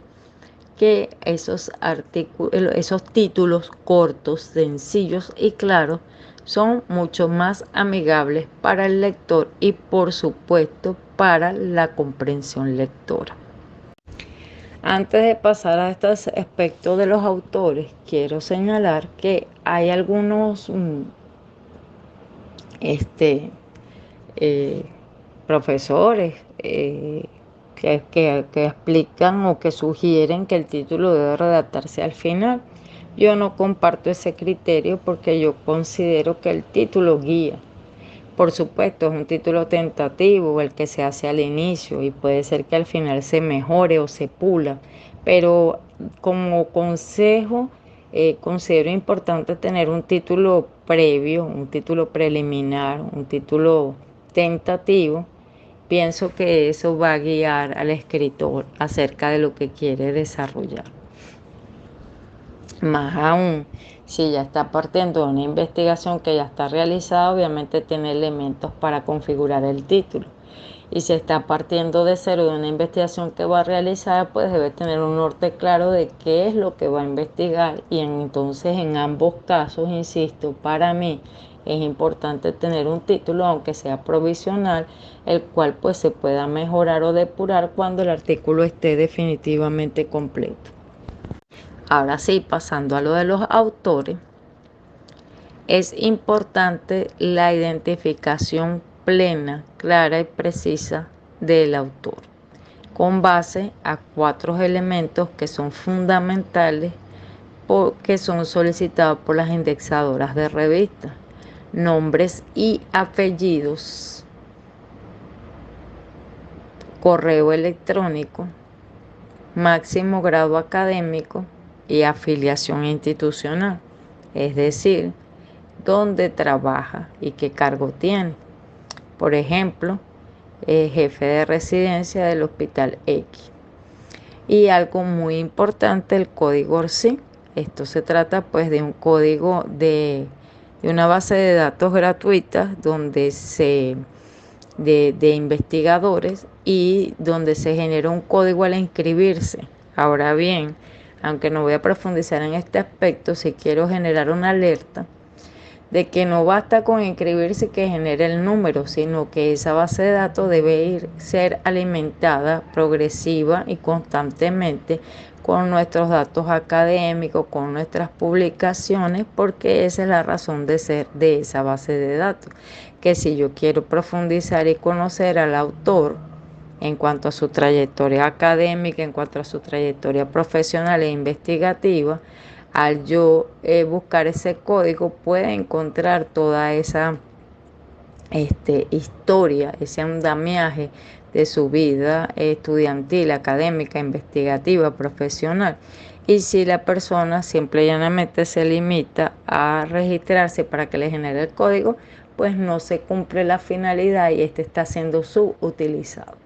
que esos títulos cortos, sencillos y claros son mucho más amigables para el lector y por supuesto para la comprensión lectora. Antes de pasar a estos aspectos de los autores, quiero señalar que hay algunos profesores que explican o que sugieren que el título debe redactarse al final. Yo no comparto ese criterio porque yo considero que el título guía. Por supuesto, es un título tentativo el que se hace al inicio y puede ser que al final se mejore o se pula, pero como consejo considero importante tener un título previo, un título preliminar, un título tentativo. Pienso que eso va a guiar al escritor acerca de lo que quiere desarrollar. Más aún, si ya está partiendo de una investigación que ya está realizada, obviamente tiene elementos para configurar el título. Y si está partiendo de cero de una investigación que va a realizar, pues debe tener un norte claro de qué es lo que va a investigar. Y entonces en ambos casos, insisto, para mí es importante tener un título, aunque sea provisional, el cual pues se pueda mejorar o depurar cuando el artículo esté definitivamente completo. Ahora sí, pasando a lo de los autores, es importante la identificación plena, clara y precisa del autor, con base a 4 elementos que son fundamentales que son solicitados por las indexadoras de revistas: nombres y apellidos, correo electrónico, máximo grado académico y afiliación institucional, es decir, dónde trabaja y qué cargo tiene. Por ejemplo, jefe de residencia del Hospital X. Y algo muy importante, el código ORCID. Esto se trata pues de un código de una base de datos gratuita donde de investigadores y donde se genera un código al inscribirse. Ahora bien, aunque no voy a profundizar en este aspecto, sí quiero generar una alerta de que no basta con inscribirse y que genere el número, sino que esa base de datos debe ser alimentada progresiva y constantemente con nuestros datos académicos, con nuestras publicaciones, porque esa es la razón de ser de esa base de datos. Que si yo quiero profundizar y conocer al autor en cuanto a su trayectoria académica, en cuanto a su trayectoria profesional e investigativa, al yo buscar ese código puede encontrar toda esa historia, ese andamiaje de su vida estudiantil, académica, investigativa, profesional. Y si la persona simple y llanamente se limita a registrarse para que le genere el código, pues no se cumple la finalidad y está siendo subutilizado.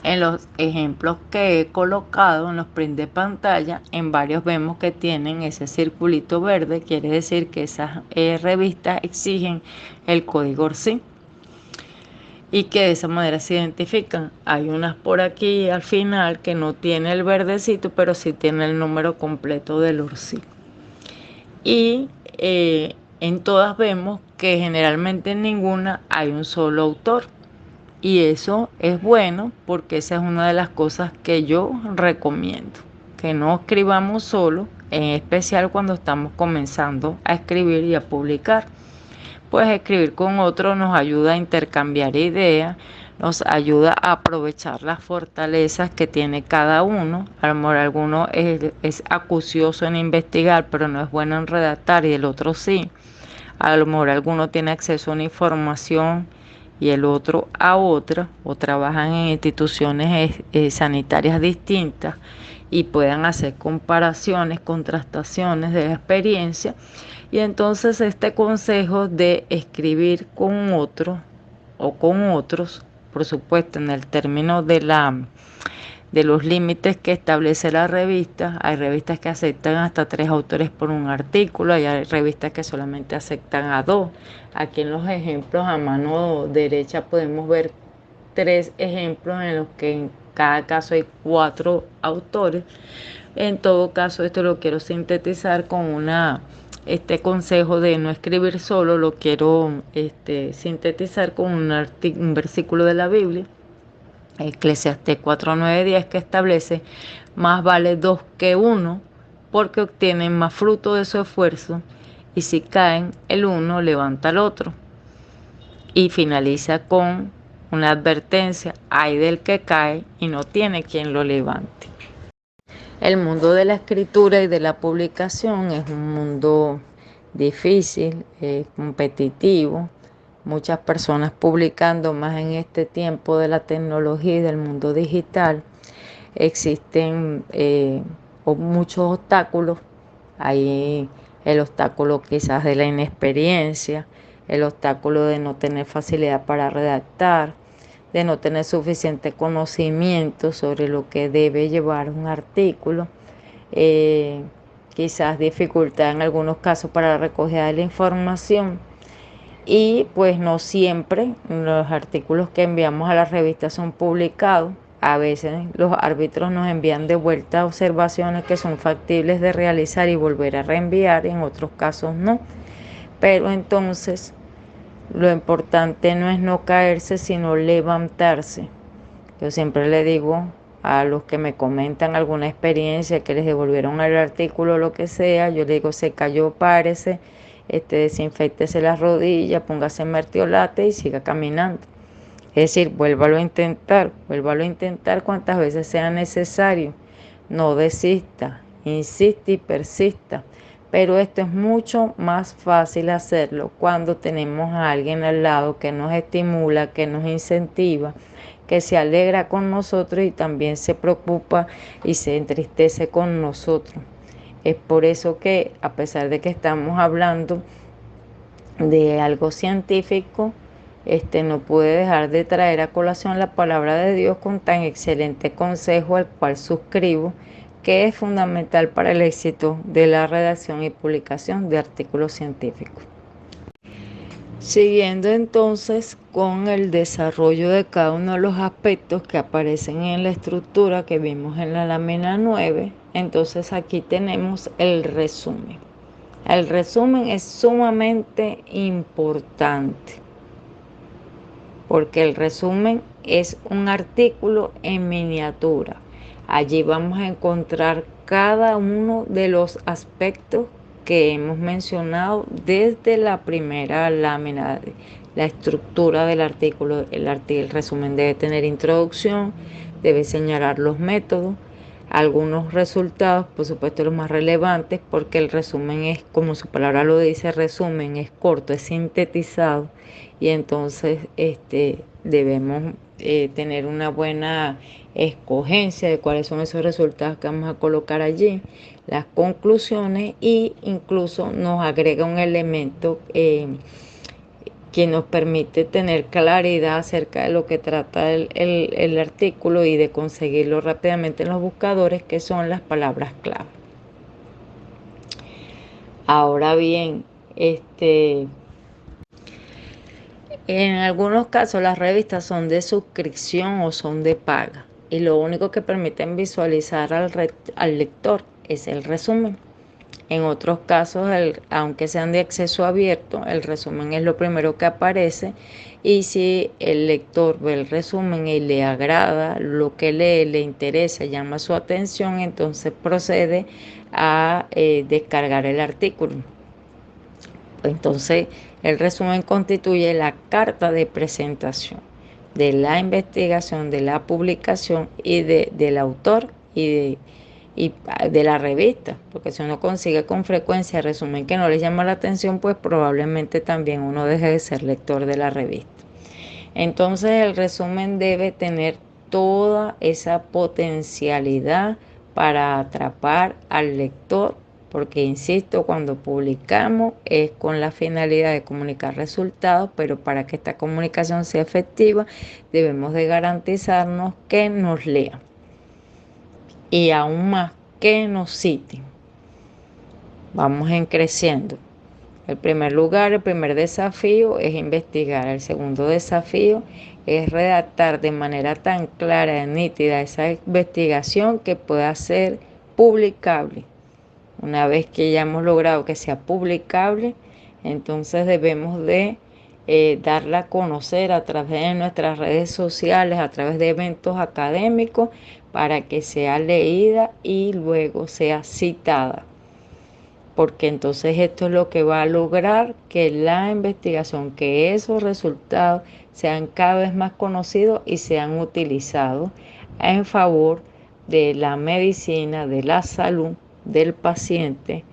En los ejemplos que he colocado en los prints de pantalla, en varios vemos que tienen ese circulito verde, quiere decir que esas revistas exigen el código ORCID. y que de esa manera se identifican. Hay unas por aquí al final que no tiene el verdecito, pero sí tiene el número completo del ORCID. Y en todas vemos que generalmente en ninguna hay un solo autor. Y eso es bueno porque esa es una de las cosas que yo recomiendo, que no escribamos solo, en especial cuando estamos comenzando a escribir y a publicar. Pues escribir con otro nos ayuda a intercambiar ideas, nos ayuda a aprovechar las fortalezas que tiene cada uno. A lo mejor alguno es acucioso en investigar, pero no es bueno en redactar y el otro sí. A lo mejor alguno tiene acceso a una información y el otro a otra, o trabajan en instituciones sanitarias distintas y puedan hacer comparaciones, contrastaciones de la experiencia. Y entonces este consejo de escribir con otro o con otros, por supuesto en el término de los límites que establece la revista. Hay revistas que aceptan hasta 3 autores por un artículo, hay revistas que solamente aceptan a 2. Aquí en los ejemplos a mano derecha podemos ver 3 ejemplos en los que en cada caso hay 4 autores. En todo caso, esto lo quiero sintetizar con este consejo de no escribir solo, lo quiero sintetizar con un versículo de la Biblia, Eclesiastés 4, 9, 10, que establece: más vale 2 que 1, porque obtienen más fruto de su esfuerzo, y si caen el uno, levanta al otro. Y finaliza con una advertencia: ay del que cae y no tiene quien lo levante. El mundo de la escritura y de la publicación es un mundo difícil, competitivo. Muchas personas publicando, más en este tiempo de la tecnología y del mundo digital. Existen muchos obstáculos. Hay el obstáculo quizás de la inexperiencia, el obstáculo de no tener facilidad para redactar, de no tener suficiente conocimiento sobre lo que debe llevar un artículo, quizás dificultad en algunos casos para la recogida de la información, y pues no siempre los artículos que enviamos a las revistas son publicados. A veces los árbitros nos envían de vuelta observaciones que son factibles de realizar y volver a reenviar, en otros casos no. Pero entonces lo importante no es no caerse, sino levantarse. Yo siempre le digo a los que me comentan alguna experiencia, que les devolvieron el artículo o lo que sea, yo le digo: se cayó, párese, desinféctese las rodillas, póngase mertiolate y siga caminando. Es decir, vuélvalo a intentar cuantas veces sea necesario. No desista, insiste y persista. Pero esto es mucho más fácil hacerlo cuando tenemos a alguien al lado que nos estimula, que nos incentiva, que se alegra con nosotros y también se preocupa y se entristece con nosotros. Es por eso que, a pesar de que estamos hablando de algo científico, no pude dejar de traer a colación la palabra de Dios con tan excelente consejo, al cual suscribo, que es fundamental para el éxito de la redacción y publicación de artículos científicos. Siguiendo entonces con el desarrollo de cada uno de los aspectos que aparecen en la estructura que vimos en la lámina 9, entonces aquí tenemos el resumen. El resumen es sumamente importante, porque el resumen es un artículo en miniatura. Allí vamos a encontrar cada uno de los aspectos que hemos mencionado desde la primera lámina, la estructura del artículo. El resumen debe tener introducción, debe señalar los métodos, algunos resultados, por supuesto los más relevantes, porque el resumen es, como su palabra lo dice, resumen, es corto, es sintetizado, y entonces debemos tener una buena escogencia de cuáles son esos resultados que vamos a colocar allí, las conclusiones, e incluso nos agrega un elemento que nos permite tener claridad acerca de lo que trata el artículo y de conseguirlo rápidamente en los buscadores, que son las palabras clave. Ahora bien, En algunos casos las revistas son de suscripción o son de paga y lo único que permiten visualizar al lector es el resumen. En otros casos, aunque sean de acceso abierto, el resumen es lo primero que aparece y si el lector ve el resumen y le agrada lo que lee, le interesa, llama su atención, entonces procede a descargar el artículo. Entonces, el resumen constituye la carta de presentación de la investigación, de la publicación y del autor y de la revista, porque si uno consigue con frecuencia resumen que no les llama la atención, pues probablemente también uno deje de ser lector de la revista. Entonces, el resumen debe tener toda esa potencialidad para atrapar al lector, porque insisto, cuando publicamos es con la finalidad de comunicar resultados, pero para que esta comunicación sea efectiva debemos de garantizarnos que nos lean y aún más que nos citen. Vamos en creciendo. El primer desafío es investigar. El segundo desafío es redactar de manera tan clara y nítida esa investigación que pueda ser publicable. Una vez que ya hemos logrado que sea publicable, entonces debemos de darla a conocer a través de nuestras redes sociales, a través de eventos académicos, para que sea leída y luego sea citada. Porque entonces esto es lo que va a lograr que la investigación, que esos resultados sean cada vez más conocidos y sean utilizados en favor de la medicina, de la salud del paciente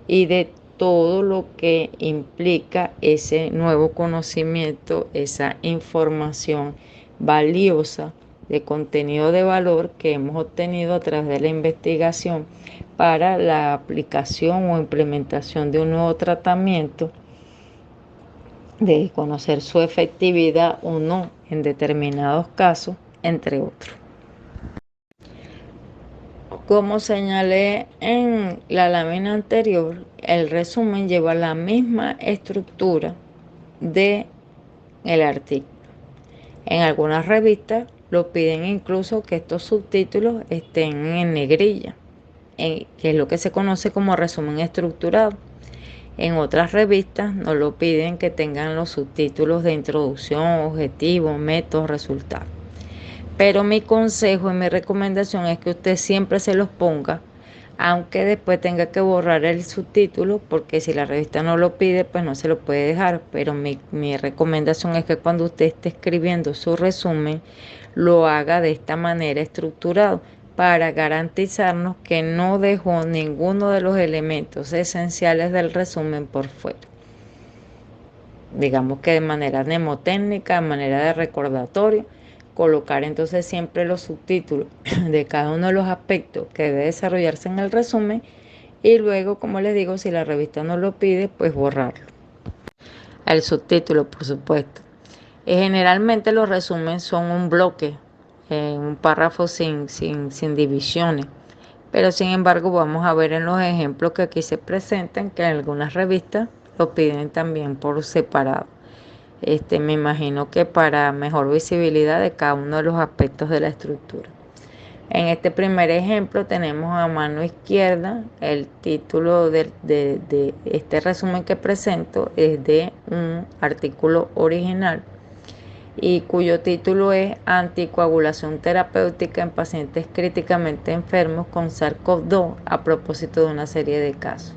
y de todo lo que implica ese nuevo conocimiento, esa información valiosa de contenido de valor que hemos obtenido a través de la investigación para la aplicación o implementación de un nuevo tratamiento, de conocer su efectividad o no en determinados casos, entre otros. Como señalé en la lámina anterior, el resumen lleva la misma estructura del artículo. En algunas revistas lo piden incluso que estos subtítulos estén en negrilla, que es lo que se conoce como resumen estructurado. En otras revistas nos lo piden que tengan los subtítulos de introducción, objetivo, método, resultado. Pero mi consejo y mi recomendación es que usted siempre se los ponga, aunque después tenga que borrar el subtítulo, porque si la revista no lo pide, pues no se lo puede dejar. Pero mi recomendación es que cuando usted esté escribiendo su resumen, lo haga de esta manera estructurado, para garantizarnos que no dejó ninguno de los elementos esenciales del resumen por fuera. Digamos que de manera mnemotécnica, de manera de recordatorio, colocar entonces siempre los subtítulos de cada uno de los aspectos que debe desarrollarse en el resumen y luego, como les digo, si la revista no lo pide, pues borrarlo. El subtítulo, por supuesto. Generalmente los resúmenes son un bloque, un párrafo sin divisiones. Pero sin embargo vamos a ver en los ejemplos que aquí se presentan que en algunas revistas lo piden también por separado. Me imagino que para mejor visibilidad de cada uno de los aspectos de la estructura. En este primer ejemplo tenemos a mano izquierda el título de este resumen que presento es de un artículo original y cuyo título es Anticoagulación terapéutica en pacientes críticamente enfermos con SARS-CoV-2 a propósito de una serie de casos.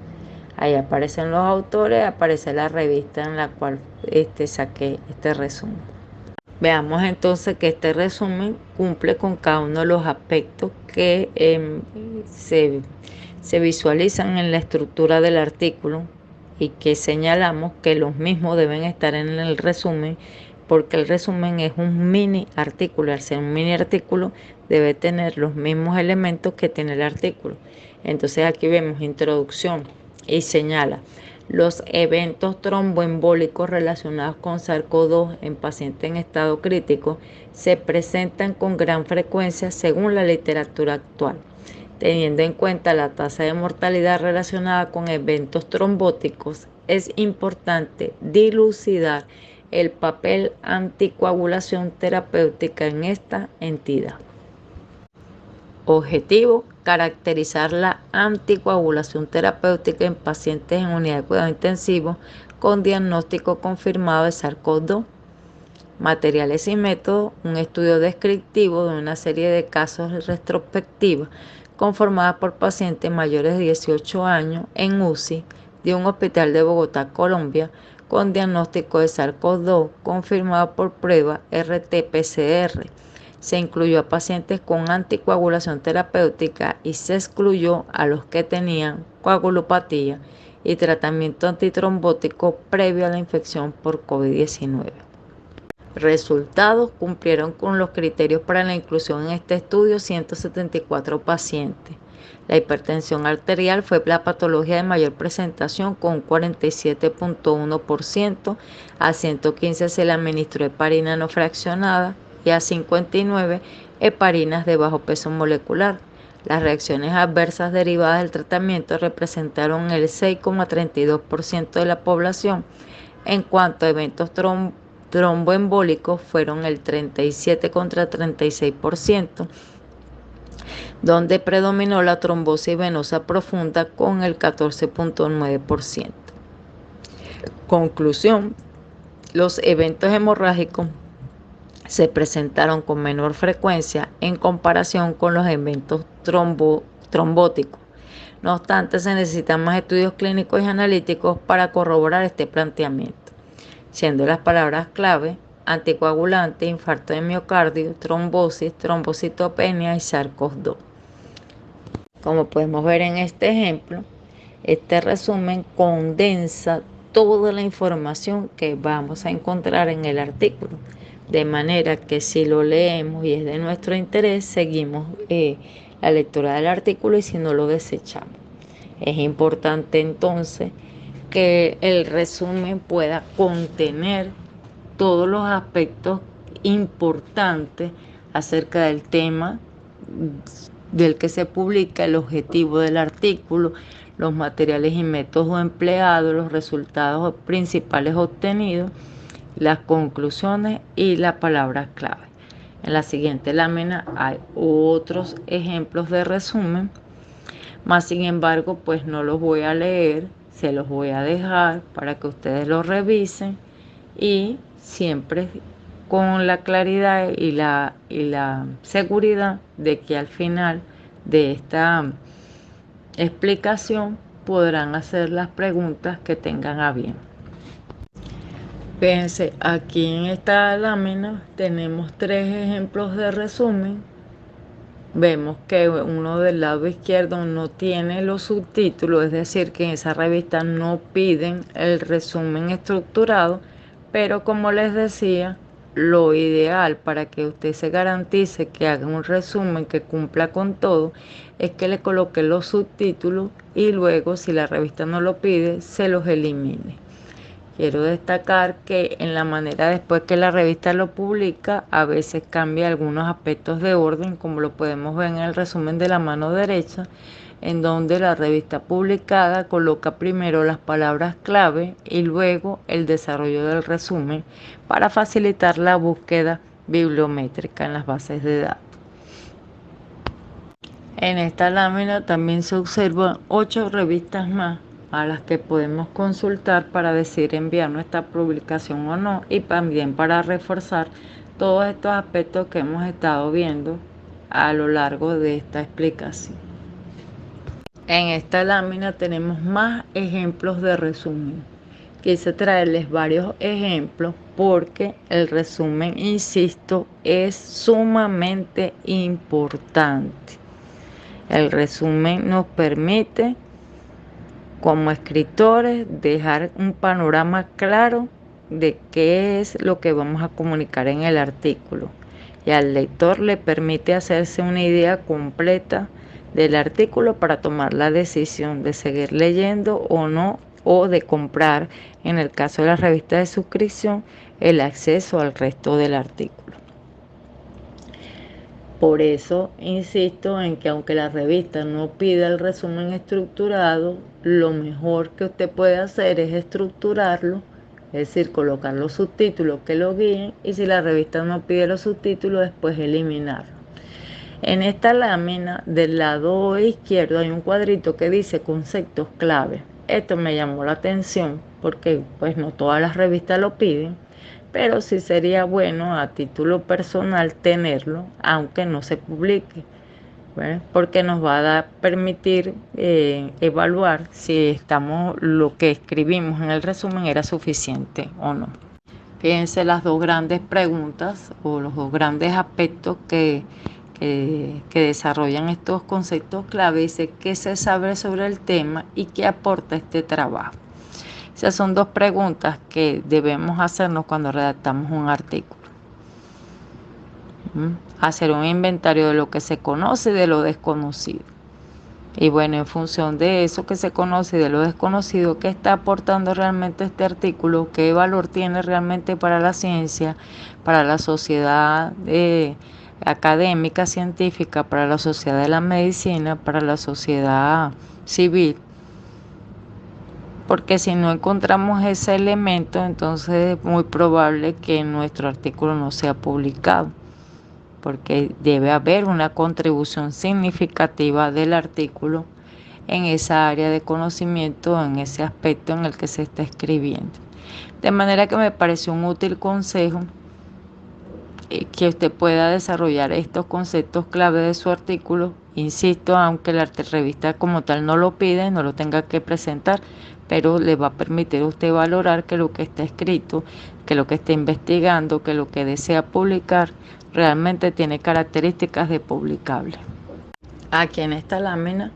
Ahí aparecen los autores, aparece la revista en la cual saqué este resumen. Veamos entonces que este resumen cumple con cada uno de los aspectos que se visualizan en la estructura del artículo y que señalamos que los mismos deben estar en el resumen, porque el resumen es un mini artículo. Al ser un mini artículo debe tener los mismos elementos que tiene el artículo. Entonces aquí vemos introducción y señala los eventos tromboembólicos relacionados con SARS-CoV-2 en pacientes en estado crítico se presentan con gran frecuencia según la literatura actual. Teniendo en cuenta la tasa de mortalidad relacionada con eventos trombóticos, es importante dilucidar el papel anticoagulación terapéutica en esta entidad. Objetivo: caracterizar la anticoagulación terapéutica en pacientes en unidad de cuidado intensivo con diagnóstico confirmado de SARS-CoV-2. Materiales y métodos: un estudio descriptivo de una serie de casos retrospectivos conformada por pacientes mayores de 18 años en UCI de un hospital de Bogotá, Colombia, con diagnóstico de SARS-CoV-2 confirmado por prueba RT-PCR. Se incluyó a pacientes con anticoagulación terapéutica y se excluyó a los que tenían coagulopatía y tratamiento antitrombótico previo a la infección por COVID-19. Resultados: cumplieron con los criterios para la inclusión en este estudio 174 pacientes. La hipertensión arterial fue la patología de mayor presentación con un 47.1%, a 115 se le administró heparina no fraccionada y a 59 heparinas de bajo peso molecular. Las reacciones adversas derivadas del tratamiento representaron el 6,32% de la población. En cuanto a eventos tromboembólicos, fueron el 37 contra 36%, donde predominó la trombosis venosa profunda con el 14.9%. Conclusión: los eventos hemorrágicos se presentaron con menor frecuencia en comparación con los eventos trombóticos. No obstante, se necesitan más estudios clínicos y analíticos para corroborar este planteamiento, siendo las palabras clave anticoagulante, infarto de miocardio, trombosis, trombocitopenia y SARS-CoV-2. Como podemos ver en este ejemplo, este resumen condensa toda la información que vamos a encontrar en el artículo, de manera que si lo leemos y es de nuestro interés, seguimos la lectura del artículo y si no, lo desechamos. Es importante entonces que el resumen pueda contener todos los aspectos importantes acerca del tema del que se publica, el objetivo del artículo, los materiales y métodos empleados, los resultados principales obtenidos, las conclusiones y las palabras clave. En la siguiente lámina hay otros ejemplos de resumen, más sin embargo, pues no los voy a leer, se los voy a dejar para que ustedes los revisen y siempre con la claridad y la seguridad de que al final de esta explicación podrán hacer las preguntas que tengan a bien. Fíjense, aquí en esta lámina tenemos 3 ejemplos de resumen. Vemos que uno del lado izquierdo no tiene los subtítulos, es decir, que en esa revista no piden el resumen estructurado, pero como les decía, lo ideal para que usted se garantice que haga un resumen que cumpla con todo es que le coloque los subtítulos y luego, si la revista no lo pide, se los elimine. Quiero destacar que en la manera después que la revista lo publica, a veces cambia algunos aspectos de orden, como lo podemos ver en el resumen de la mano derecha, en donde la revista publicada coloca primero las palabras clave y luego el desarrollo del resumen para facilitar la búsqueda bibliométrica en las bases de datos. En esta lámina también se observan 8 revistas más a las que podemos consultar para decidir enviar nuestra publicación o no, y también para reforzar todos estos aspectos que hemos estado viendo a lo largo de esta explicación. En esta lámina tenemos más ejemplos de resumen. Quise traerles varios ejemplos porque el resumen, insisto, es sumamente importante. El resumen nos permite, como escritores, dejar un panorama claro de qué es lo que vamos a comunicar en el artículo, y al lector le permite hacerse una idea completa del artículo para tomar la decisión de seguir leyendo o no, o de comprar, en el caso de la revista de suscripción, el acceso al resto del artículo. Por eso insisto en que aunque la revista no pida el resumen estructurado, lo mejor que usted puede hacer es estructurarlo Es decir, colocar los subtítulos que lo guíen y si la revista no pide los subtítulos, después eliminarlo. En esta lámina del lado izquierdo hay un cuadrito que dice conceptos clave. Esto me llamó la atención porque pues no todas las revistas lo piden, pero sí sería bueno a título personal tenerlo, aunque no se publique, ¿verdad? Porque nos va a permitir evaluar si lo que escribimos en el resumen era suficiente o no. Fíjense las dos grandes preguntas o los dos grandes aspectos que desarrollan estos conceptos clave. Dice qué se sabe sobre el tema y qué aporta este trabajo. Esas son dos preguntas que debemos hacernos cuando redactamos un artículo. Hacer un inventario de lo que se conoce y de lo desconocido. Y bueno, en función de eso que se conoce y de lo desconocido, ¿qué está aportando realmente este artículo? ¿Qué valor tiene realmente para la ciencia, para la sociedad académica, científica, para la sociedad de la medicina, para la sociedad civil? Porque si no encontramos ese elemento, entonces es muy probable que nuestro artículo no sea publicado, porque debe haber una contribución significativa del artículo en esa área de conocimiento, en ese aspecto en el que se está escribiendo. De manera que me pareció un útil consejo que usted pueda desarrollar estos conceptos clave de su artículo. Insisto, aunque la revista como tal no lo pide, no lo tenga que presentar, pero le va a permitir a usted valorar que lo que está escrito, que lo que está investigando, que lo que desea publicar realmente tiene características de publicable. Aquí en esta lámina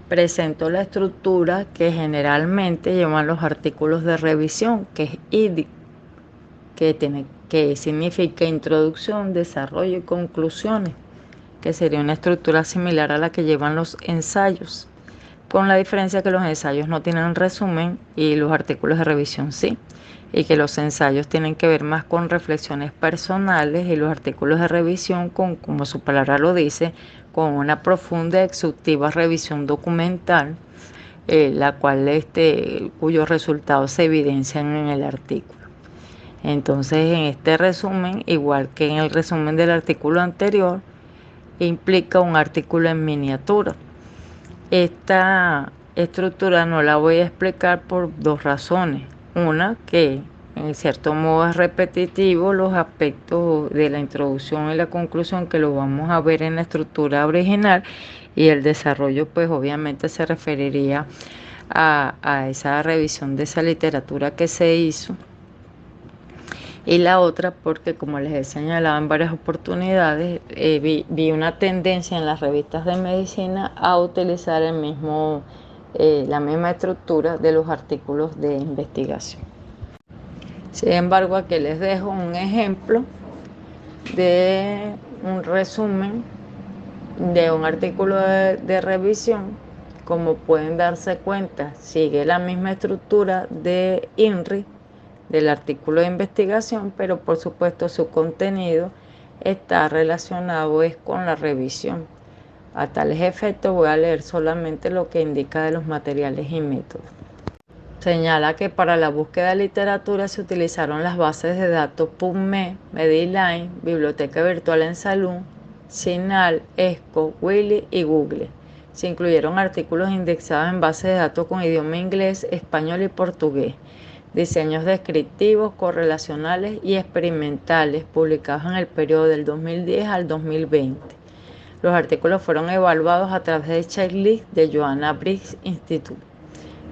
presento la estructura que generalmente llevan los artículos de revisión, que es IDI, que significa introducción, desarrollo y conclusiones, que sería una estructura similar a la que llevan los ensayos, con la diferencia que los ensayos no tienen resumen y los artículos de revisión sí, y que los ensayos tienen que ver más con reflexiones personales y los artículos de revisión con, como su palabra lo dice, con una profunda y exhaustiva revisión documental, cuyos resultados se evidencian en el artículo. Entonces, en este resumen, igual que en el resumen del artículo anterior, implica un artículo en miniatura. Esta estructura no la voy a explicar por dos razones. Una, que en cierto modo es repetitivo los aspectos de la introducción y la conclusión que lo vamos a ver en la estructura original, y el desarrollo pues obviamente se referiría a esa revisión de esa literatura que se hizo. Y la otra porque, como les he señalado en varias oportunidades, vi una tendencia en las revistas de medicina a utilizar la misma estructura de los artículos de investigación. Sin embargo, aquí les dejo un ejemplo de un resumen de un artículo de revisión. Como pueden darse cuenta, sigue la misma estructura de INRI, del artículo de investigación, pero por supuesto su contenido está relacionado con la revisión. A tales efectos voy a leer solamente lo que indica de los materiales y métodos. Señala que para la búsqueda de literatura se utilizaron las bases de datos PubMed, Medline, Biblioteca Virtual en Salud, CINAHL, ESCO, Wiley y Google. Se incluyeron artículos indexados en bases de datos con idioma inglés, español y portugués. Diseños descriptivos, correlacionales y experimentales publicados en el periodo del 2010 al 2020. Los artículos fueron evaluados a través de checklist de Joanna Briggs Institute.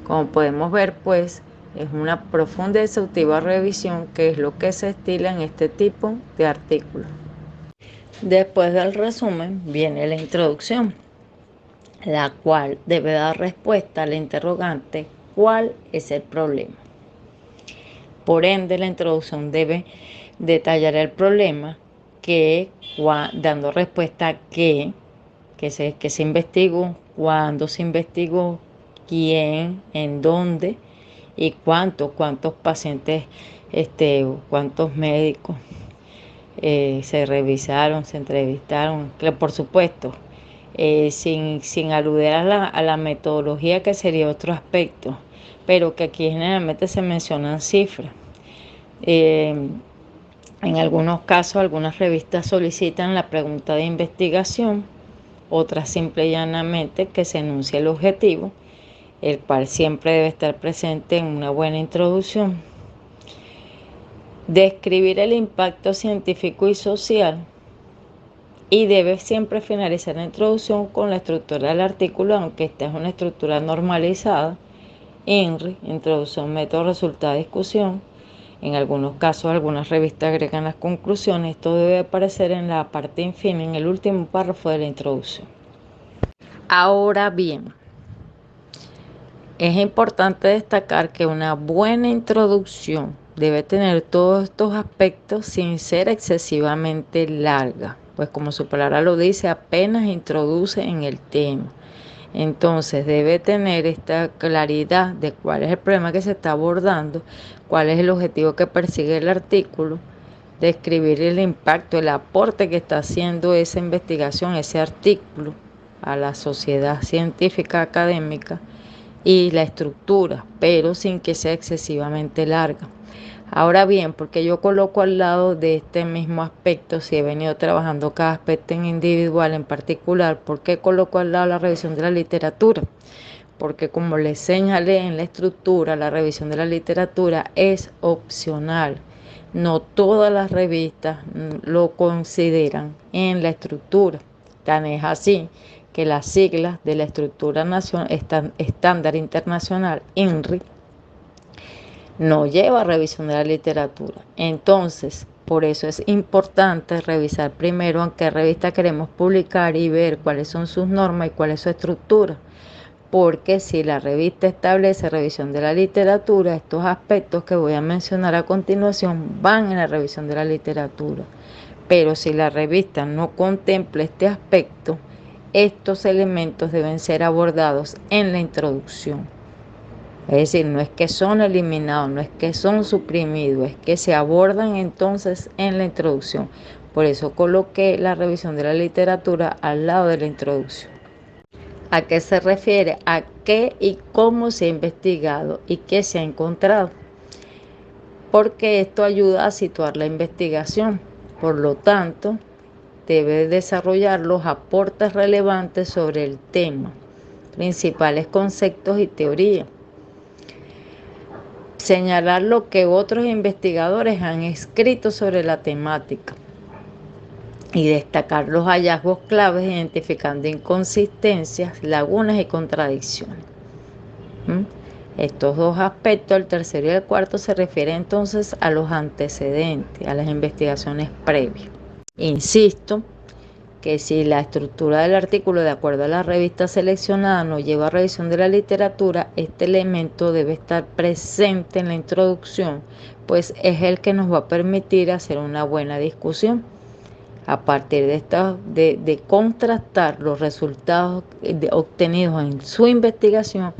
Como podemos ver, pues, es una profunda y exhaustiva revisión que es lo que se estila en este tipo de artículos. Después del resumen viene la introducción, la cual debe dar respuesta a la interrogante ¿cuál es el problema? Por ende, la introducción debe detallar el problema, dando respuesta a qué se investigó, cuándo se investigó, quién, en dónde y cuántos pacientes, cuántos médicos se revisaron, se entrevistaron, por supuesto, sin aludir a la metodología, que sería otro aspecto, pero que aquí generalmente se mencionan cifras. Eh, en algunos casos, algunas revistas solicitan la pregunta de investigación, otras simple y llanamente que se enuncie el objetivo, el cual siempre debe estar presente en una buena introducción. Describir el impacto científico y social, y debe siempre finalizar la introducción con la estructura del artículo, aunque esta es una estructura normalizada: INRI, introducción, método, resultado, discusión. En algunos casos, algunas revistas agregan las conclusiones. Esto debe aparecer en la parte infin, en el último párrafo de la introducción. Ahora bien, es importante destacar que una buena introducción debe tener todos estos aspectos sin ser excesivamente larga, pues como su palabra lo dice, apenas introduce en el tema. Entonces debe tener esta claridad de cuál es el problema que se está abordando, cuál es el objetivo que persigue el artículo, describir el impacto, el aporte que está haciendo esa investigación, ese artículo a la sociedad científica académica, y la estructura, pero sin que sea excesivamente larga. Ahora bien, porque yo coloco al lado de este mismo aspecto, si he venido trabajando cada aspecto en individual en particular, ¿por qué coloco al lado la revisión de la literatura? Porque como les señalé en la estructura, la revisión de la literatura es opcional. No todas las revistas lo consideran en la estructura. Tan es así que las siglas de la estructura estándar internacional, INRI, no lleva revisión de la literatura. Entonces, por eso es importante revisar primero en qué revista queremos publicar y ver cuáles son sus normas y cuál es su estructura. Porque si la revista establece revisión de la literatura, estos aspectos que voy a mencionar a continuación van en la revisión de la literatura. Pero si la revista no contempla este aspecto, estos elementos deben ser abordados en la introducción. Es decir, no es que son eliminados, no es que son suprimidos, es que se abordan entonces en la introducción. Por eso coloqué la revisión de la literatura al lado de la introducción. ¿A qué se refiere? A qué y cómo se ha investigado y qué se ha encontrado. Porque esto ayuda a situar la investigación. Por lo tanto, debe desarrollar los aportes relevantes sobre el tema, principales conceptos y teorías. Señalar lo que otros investigadores han escrito sobre la temática y destacar los hallazgos claves identificando inconsistencias, lagunas y contradicciones. Estos dos aspectos, el tercero y el cuarto, se refieren entonces a los antecedentes, a las investigaciones previas. Insisto que si la estructura del artículo de acuerdo a la revista seleccionada no lleva a revisión de la literatura, este elemento debe estar presente en la introducción, pues es el que nos va a permitir hacer una buena discusión. A partir de contrastar los resultados obtenidos en su investigación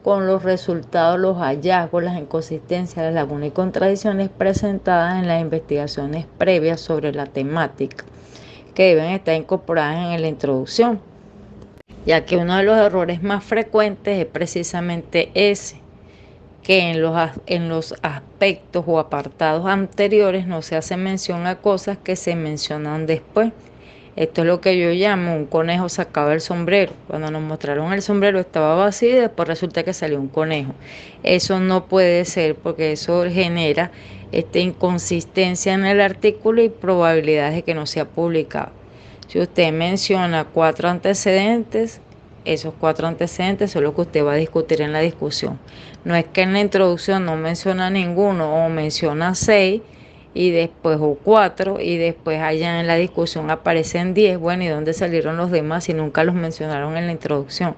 con los resultados, los hallazgos, las inconsistencias, las lagunas y contradicciones presentadas en las investigaciones previas sobre la temática, que deben estar incorporadas en la introducción, ya que uno de los errores más frecuentes es precisamente ese, que en los aspectos o apartados anteriores no se hace mención a cosas que se mencionan después. Esto es lo que yo llamo un conejo sacado del sombrero. Cuando nos mostraron el sombrero estaba vacío y después resulta que salió un conejo. Eso no puede ser, porque eso genera inconsistencia en el artículo y probabilidades de que no sea publicado. Si usted menciona 4 antecedentes, esos 4 antecedentes son los que usted va a discutir en la discusión. No es que en la introducción no menciona ninguno o menciona 6 y después o 4 y después allá en la discusión aparecen 10. Bueno, ¿y dónde salieron los demás si nunca los mencionaron en la introducción?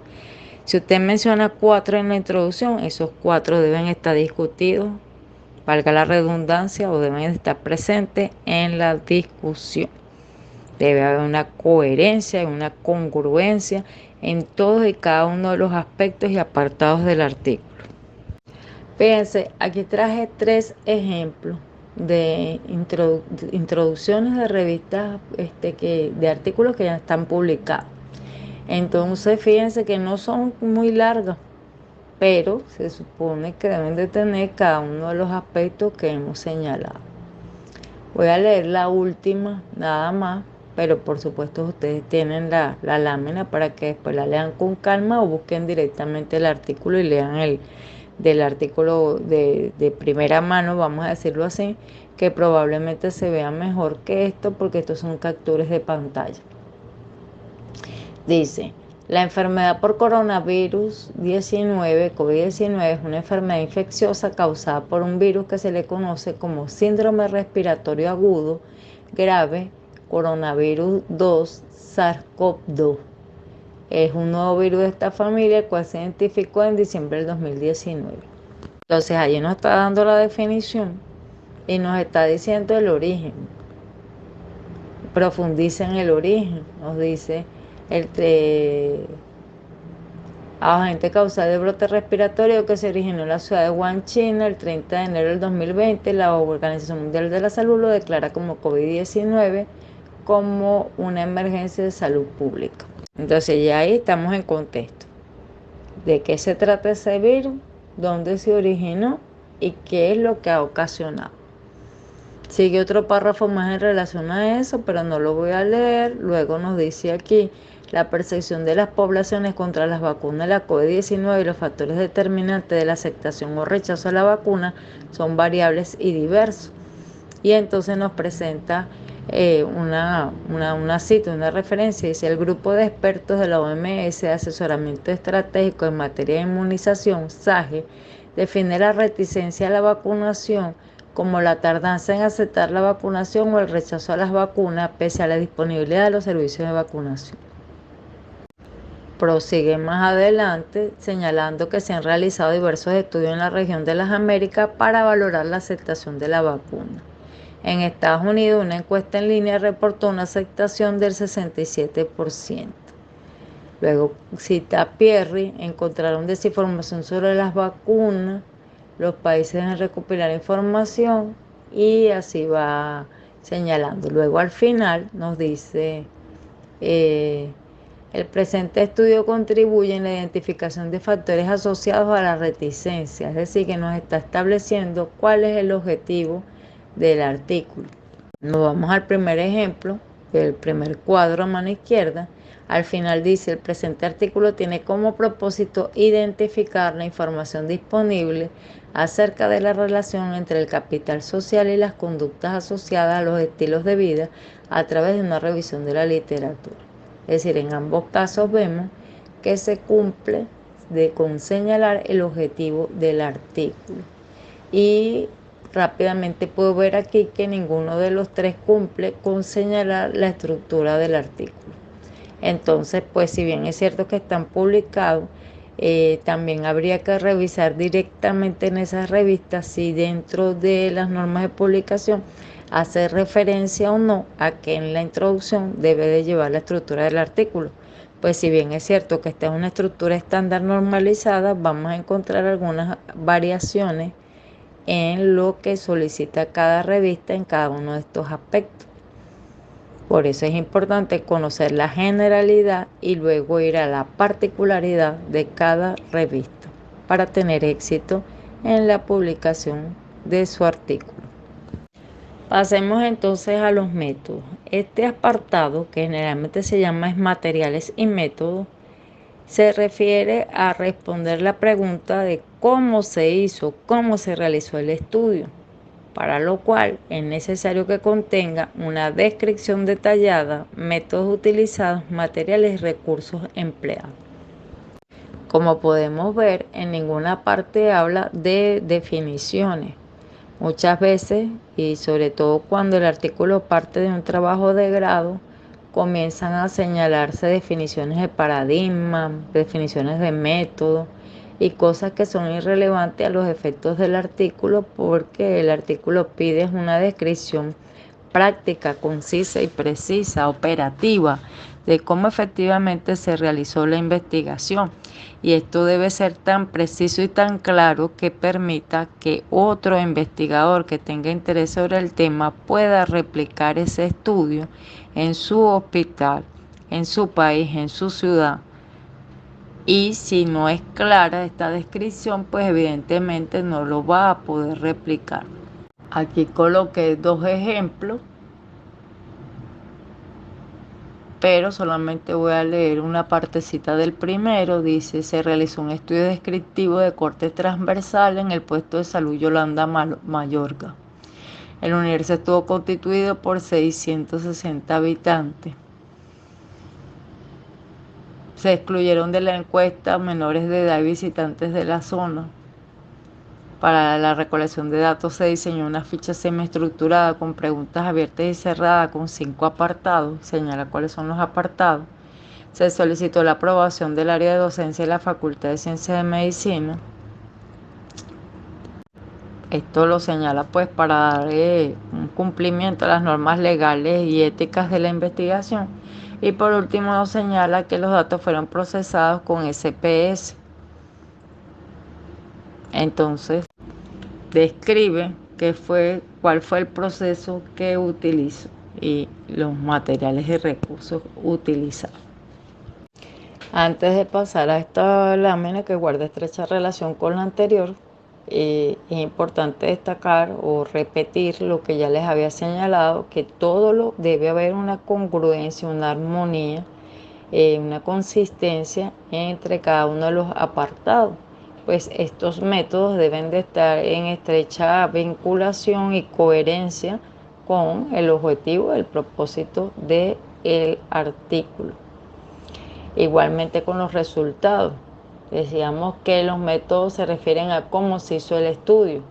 Si usted menciona 4 en la introducción, esos 4 deben estar discutidos, valga la redundancia, o deben estar presentes en la discusión. Debe haber una coherencia y una congruencia en todos y cada uno de los aspectos y apartados del artículo. Fíjense, aquí traje 3 ejemplos de introducciones de revistas, de artículos que ya están publicados. Entonces, fíjense que no son muy largas. pero se supone que deben de tener cada uno de los aspectos que hemos señalado. Voy a leer la última, nada más, pero por supuesto ustedes tienen la lámina para que después la lean con calma o busquen directamente el artículo y lean el del artículo de primera mano, vamos a decirlo así, que probablemente se vea mejor que esto porque estos son capturas de pantalla. Dice, la enfermedad por coronavirus 19, COVID-19, es una enfermedad infecciosa causada por un virus que se le conoce como síndrome respiratorio agudo grave coronavirus 2 SARS-CoV-2. Es un nuevo virus de esta familia, el cual se identificó en diciembre del 2019. Entonces allí nos está dando la definición y nos está diciendo el origen. Profundiza en el origen, nos dice el agente causal del brote respiratorio que se originó en la ciudad de Wuhan, China, el 30 de enero del 2020. La Organización Mundial de la Salud lo declara como COVID-19, como una emergencia de salud pública. Entonces ya ahí estamos en contexto. ¿De qué se trata ese virus? ¿Dónde se originó? ¿Y qué es lo que ha ocasionado? Sigue otro párrafo más en relación a eso, pero no lo voy a leer. Luego nos dice aquí, la percepción de las poblaciones contra las vacunas de la COVID-19 y los factores determinantes de la aceptación o rechazo a la vacuna son variables y diversos. Y entonces nos presenta una cita, una referencia. Dice, el grupo de expertos de la OMS de asesoramiento estratégico en materia de inmunización, SAGE, define la reticencia a la vacunación como la tardanza en aceptar la vacunación o el rechazo a las vacunas pese a la disponibilidad de los servicios de vacunación. Prosigue más adelante señalando que se han realizado diversos estudios en la región de las Américas para valorar la aceptación de la vacuna. En Estados Unidos, una encuesta en línea reportó una aceptación del 67%. Luego cita Pierre, encontraron desinformación sobre las vacunas, los países deben recopilar información y así va señalando. Luego al final nos dice, el presente estudio contribuye en la identificación de factores asociados a la reticencia, es decir, que nos está estableciendo cuál es el objetivo del artículo. Nos vamos al primer ejemplo, el primer cuadro a mano izquierda. Al final dice, el presente artículo tiene como propósito identificar la información disponible acerca de la relación entre el capital social y las conductas asociadas a los estilos de vida a través de una revisión de la literatura. Es decir, en ambos casos vemos que se cumple con señalar el objetivo del artículo. Y rápidamente puedo ver aquí que ninguno de los tres cumple con señalar la estructura del artículo. Entonces, pues si bien es cierto que están publicados, también habría que revisar directamente en esas revistas si dentro de las normas de publicación hace referencia o no a que en la introducción debe de llevar la estructura del artículo. Pues si bien es cierto que esta es una estructura estándar normalizada, vamos a encontrar algunas variaciones en lo que solicita cada revista en cada uno de estos aspectos. Por eso es importante conocer la generalidad y luego ir a la particularidad de cada revista para tener éxito en la publicación de su artículo. Pasemos entonces a los métodos. Este apartado, que generalmente se llama materiales y métodos, se refiere a responder la pregunta de cómo se hizo, cómo se realizó el estudio, para lo cual es necesario que contenga una descripción detallada, métodos utilizados, materiales y recursos empleados. Como podemos ver, en ninguna parte habla de definiciones. Muchas veces, y sobre todo cuando el artículo parte de un trabajo de grado, comienzan a señalarse definiciones de paradigma, definiciones de método y cosas que son irrelevantes a los efectos del artículo, porque el artículo pide una descripción práctica, concisa y precisa, operativa, de cómo efectivamente se realizó la investigación. Y esto debe ser tan preciso y tan claro que permita que otro investigador que tenga interés sobre el tema pueda replicar ese estudio en su hospital, en su país, en su ciudad, Y si no es clara esta descripción, pues evidentemente no lo va a poder replicar. Aquí coloqué dos ejemplos, pero solamente voy a leer una partecita del primero. Dice: se realizó un estudio descriptivo de corte transversal en el puesto de salud Yolanda Mayorga. El universo estuvo constituido por 660 habitantes. Se excluyeron de la encuesta menores de edad y visitantes de la zona. Para la recolección de datos se diseñó una ficha semiestructurada con preguntas abiertas y cerradas con 5 apartados. Señala cuáles son los apartados. Se solicitó la aprobación del área de docencia de la Facultad de Ciencias de Medicina. Esto lo señala pues para dar un cumplimiento a las normas legales y éticas de la investigación. Y por último nos señala que los datos fueron procesados con SPS. Entonces describe cuál fue el proceso que utilizó y los materiales y recursos utilizados. Antes de pasar a esta lámina que guarda estrecha relación con la anterior, es importante destacar o repetir lo que ya les había señalado, que debe haber una congruencia, una armonía, una consistencia entre cada uno de los apartados. Pues estos métodos deben de estar en estrecha vinculación y coherencia con el objetivo, el propósito del artículo. Igualmente con los resultados. Decíamos que los métodos se refieren a cómo se hizo el estudio.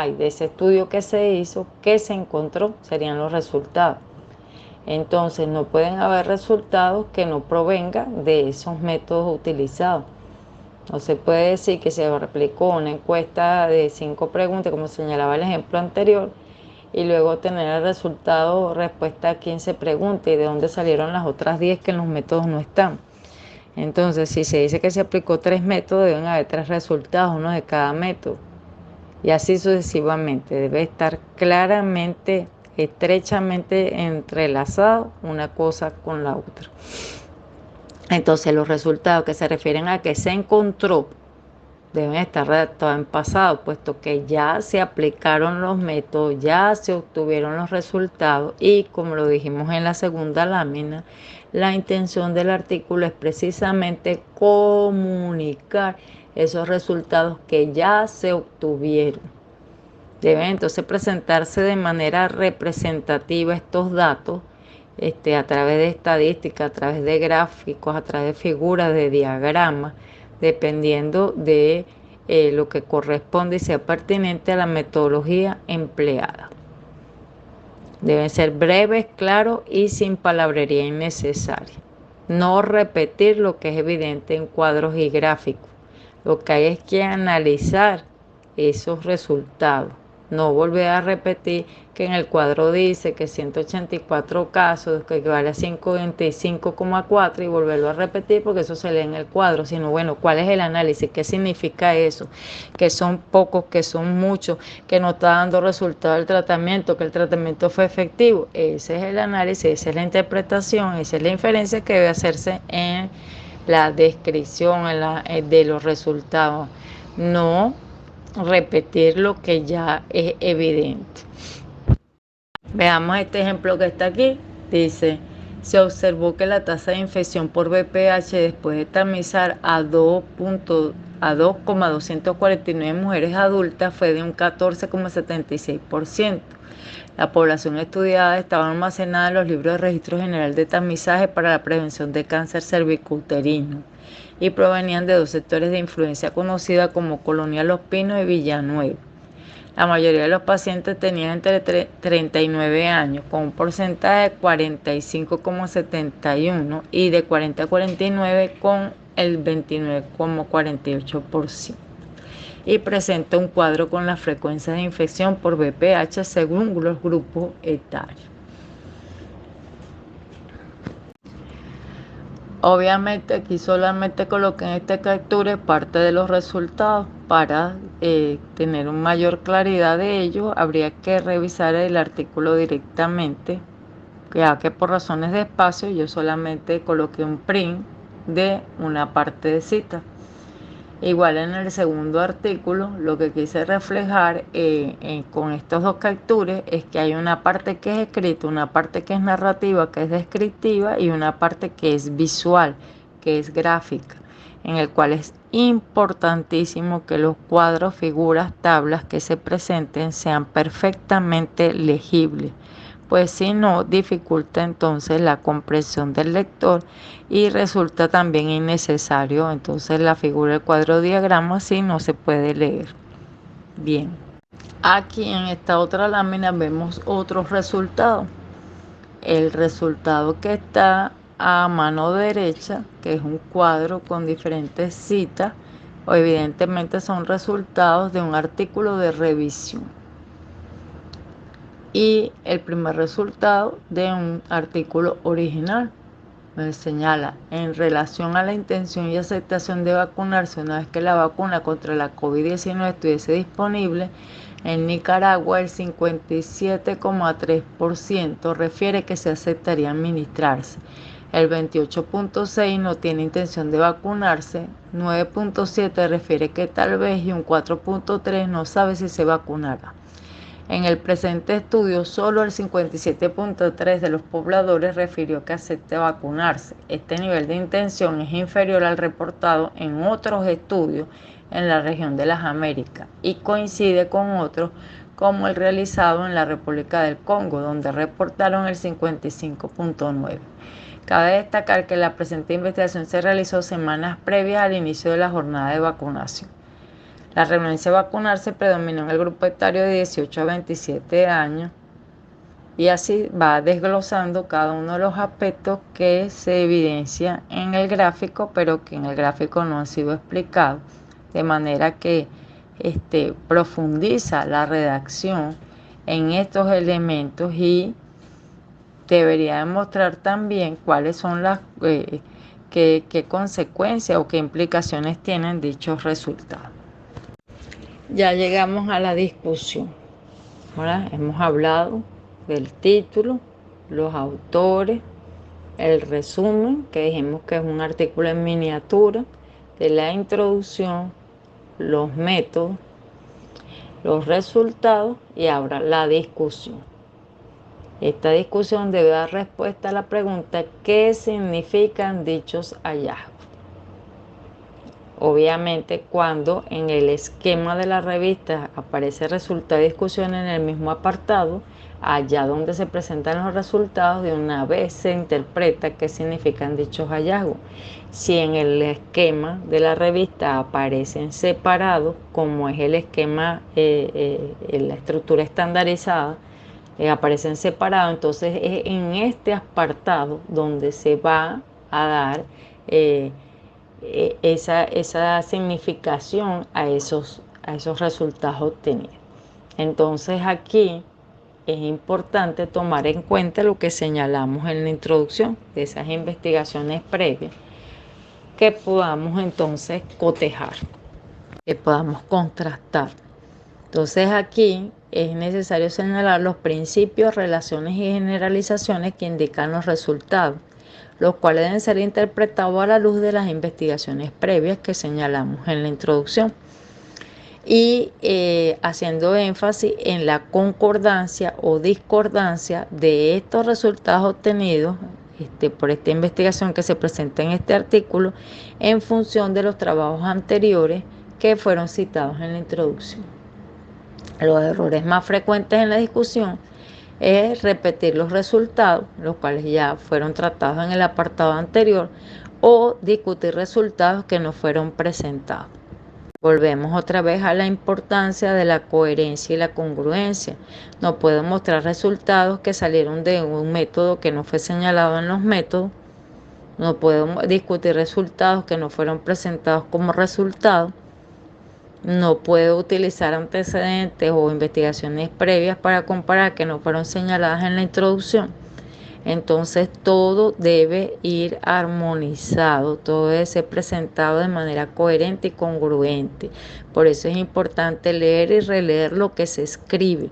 Y de ese estudio que se hizo, ¿qué se encontró? Serían los resultados. Entonces no pueden haber resultados que no provengan de esos métodos utilizados. No se puede decir que se replicó una encuesta de 5 preguntas, como señalaba el ejemplo anterior, y luego tener el resultado respuesta a 15 preguntas y de dónde salieron las otras 10 que en los métodos no están. Entonces, si se dice que se aplicó 3 métodos, deben haber 3 resultados, uno de cada método. Y así sucesivamente. Debe estar claramente, estrechamente entrelazado una cosa con la otra. Entonces, los resultados que se refieren a que se encontró deben estar redactados en pasado, puesto que ya se aplicaron los métodos, ya se obtuvieron los resultados y, como lo dijimos en la segunda lámina, la intención del artículo es precisamente comunicar esos resultados que ya se obtuvieron. Deben entonces presentarse de manera representativa estos datos, a través de estadísticas, a través de gráficos, a través de figuras, de diagramas, dependiendo de lo que corresponde y sea pertinente a la metodología empleada. Deben ser breves, claros y sin palabrería innecesaria. No repetir lo que es evidente en cuadros y gráficos. Lo que hay es que analizar esos resultados. No volver a repetir que en el cuadro dice que 184 casos, que equivale a 525,4 y volverlo a repetir porque eso se lee en el cuadro, sino bueno, ¿cuál es el análisis? ¿Qué significa eso? Que son pocos, que son muchos, que no está dando resultado el tratamiento, que el tratamiento fue efectivo. Ese es el análisis, esa es la interpretación, esa es la inferencia que debe hacerse en la descripción de los resultados. No repetir lo que ya es evidente. Veamos este ejemplo que está aquí. Dice: se observó que la tasa de infección por VPH después de tamizar a 2,249 mujeres adultas fue de un 14,76%. La población estudiada estaba almacenada en los libros de registro general de tamizaje para la prevención de cáncer cervicouterino y provenían de 2 sectores de influencia conocida como Colonia Los Pinos y Villanueva. La mayoría de los pacientes tenían entre 39 años, con un porcentaje de 45,71 y de 40 a 49 con el 29,48%. Y presenta un cuadro con la frecuencia de infección por VPH según los grupos etarios. Obviamente aquí solamente coloqué en esta captura parte de los resultados. Para tener una mayor claridad de ellos habría que revisar el artículo directamente, ya que por razones de espacio yo solamente coloqué un print de una parte de cita. Igual en el segundo artículo, lo que quise reflejar con estos dos capturas es que hay una parte que es escrita, una parte que es narrativa, que es descriptiva, y una parte que es visual, que es gráfica, en el cual es importantísimo que los cuadros, figuras, tablas que se presenten sean perfectamente legibles, pues si no, dificulta entonces la comprensión del lector y resulta también innecesario entonces la figura del cuadro diagrama si no se puede leer bien. Aquí en esta otra lámina vemos otros resultados. El resultado que está a mano derecha, que es un cuadro con diferentes citas, o evidentemente son resultados de un artículo de revisión. Y el primer resultado de un artículo original. Me señala, en relación a la intención y aceptación de vacunarse una vez que la vacuna contra la COVID-19 estuviese disponible, en Nicaragua el 57,3% refiere que se aceptaría administrarse. El 28,6% no tiene intención de vacunarse, 9,7% refiere que tal vez y un 4,3% no sabe si se vacunará. En el presente estudio, solo el 57,3% de los pobladores refirió que acepte vacunarse. Este nivel de intención es inferior al reportado en otros estudios en la región de las Américas y coincide con otros como el realizado en la República del Congo, donde reportaron el 55,9%. Cabe destacar que la presente investigación se realizó semanas previas al inicio de la jornada de vacunación. La renuencia a vacunarse predominó en el grupo etario de 18 a 27 años y así va desglosando cada uno de los aspectos que se evidencia en el gráfico, pero que en el gráfico no han sido explicados, de manera que profundiza la redacción en estos elementos y debería demostrar también cuáles son las qué consecuencias o qué implicaciones tienen dichos resultados. Ya llegamos a la discusión. Ahora hemos hablado del título, los autores, el resumen, que dijimos que es un artículo en miniatura, de la introducción, los métodos, los resultados y ahora la discusión. Esta discusión debe dar respuesta a la pregunta ¿qué significan dichos hallazgos? Obviamente, cuando en el esquema de la revista aparece resultado de discusión en el mismo apartado, allá donde se presentan los resultados, de una vez se interpreta qué significan dichos hallazgos. Si en el esquema de la revista aparecen separados, como es el esquema, la estructura estandarizada, aparecen separados, entonces es en este apartado donde se va a dar esa significación a esos resultados obtenidos. Entonces aquí es importante tomar en cuenta lo que señalamos en la introducción de esas investigaciones previas, que podamos entonces cotejar, que podamos contrastar. Entonces aquí es necesario señalar los principios, relaciones y generalizaciones que indican los resultados, los cuales deben ser interpretados a la luz de las investigaciones previas que señalamos en la introducción y haciendo énfasis en la concordancia o discordancia de estos resultados obtenidos por esta investigación que se presenta en este artículo en función de los trabajos anteriores que fueron citados en la introducción. Los errores más frecuentes en la discusión es repetir los resultados, los cuales ya fueron tratados en el apartado anterior, o discutir resultados que no fueron presentados. Volvemos otra vez a la importancia de la coherencia y la congruencia. No puedo mostrar resultados que salieron de un método que no fue señalado en los métodos. No puedo discutir resultados que no fueron presentados como resultados. No puedo utilizar antecedentes o investigaciones previas para comparar que no fueron señaladas en la introducción. Entonces todo debe ir armonizado, todo debe ser presentado de manera coherente y congruente. Por eso es importante leer y releer lo que se escribe,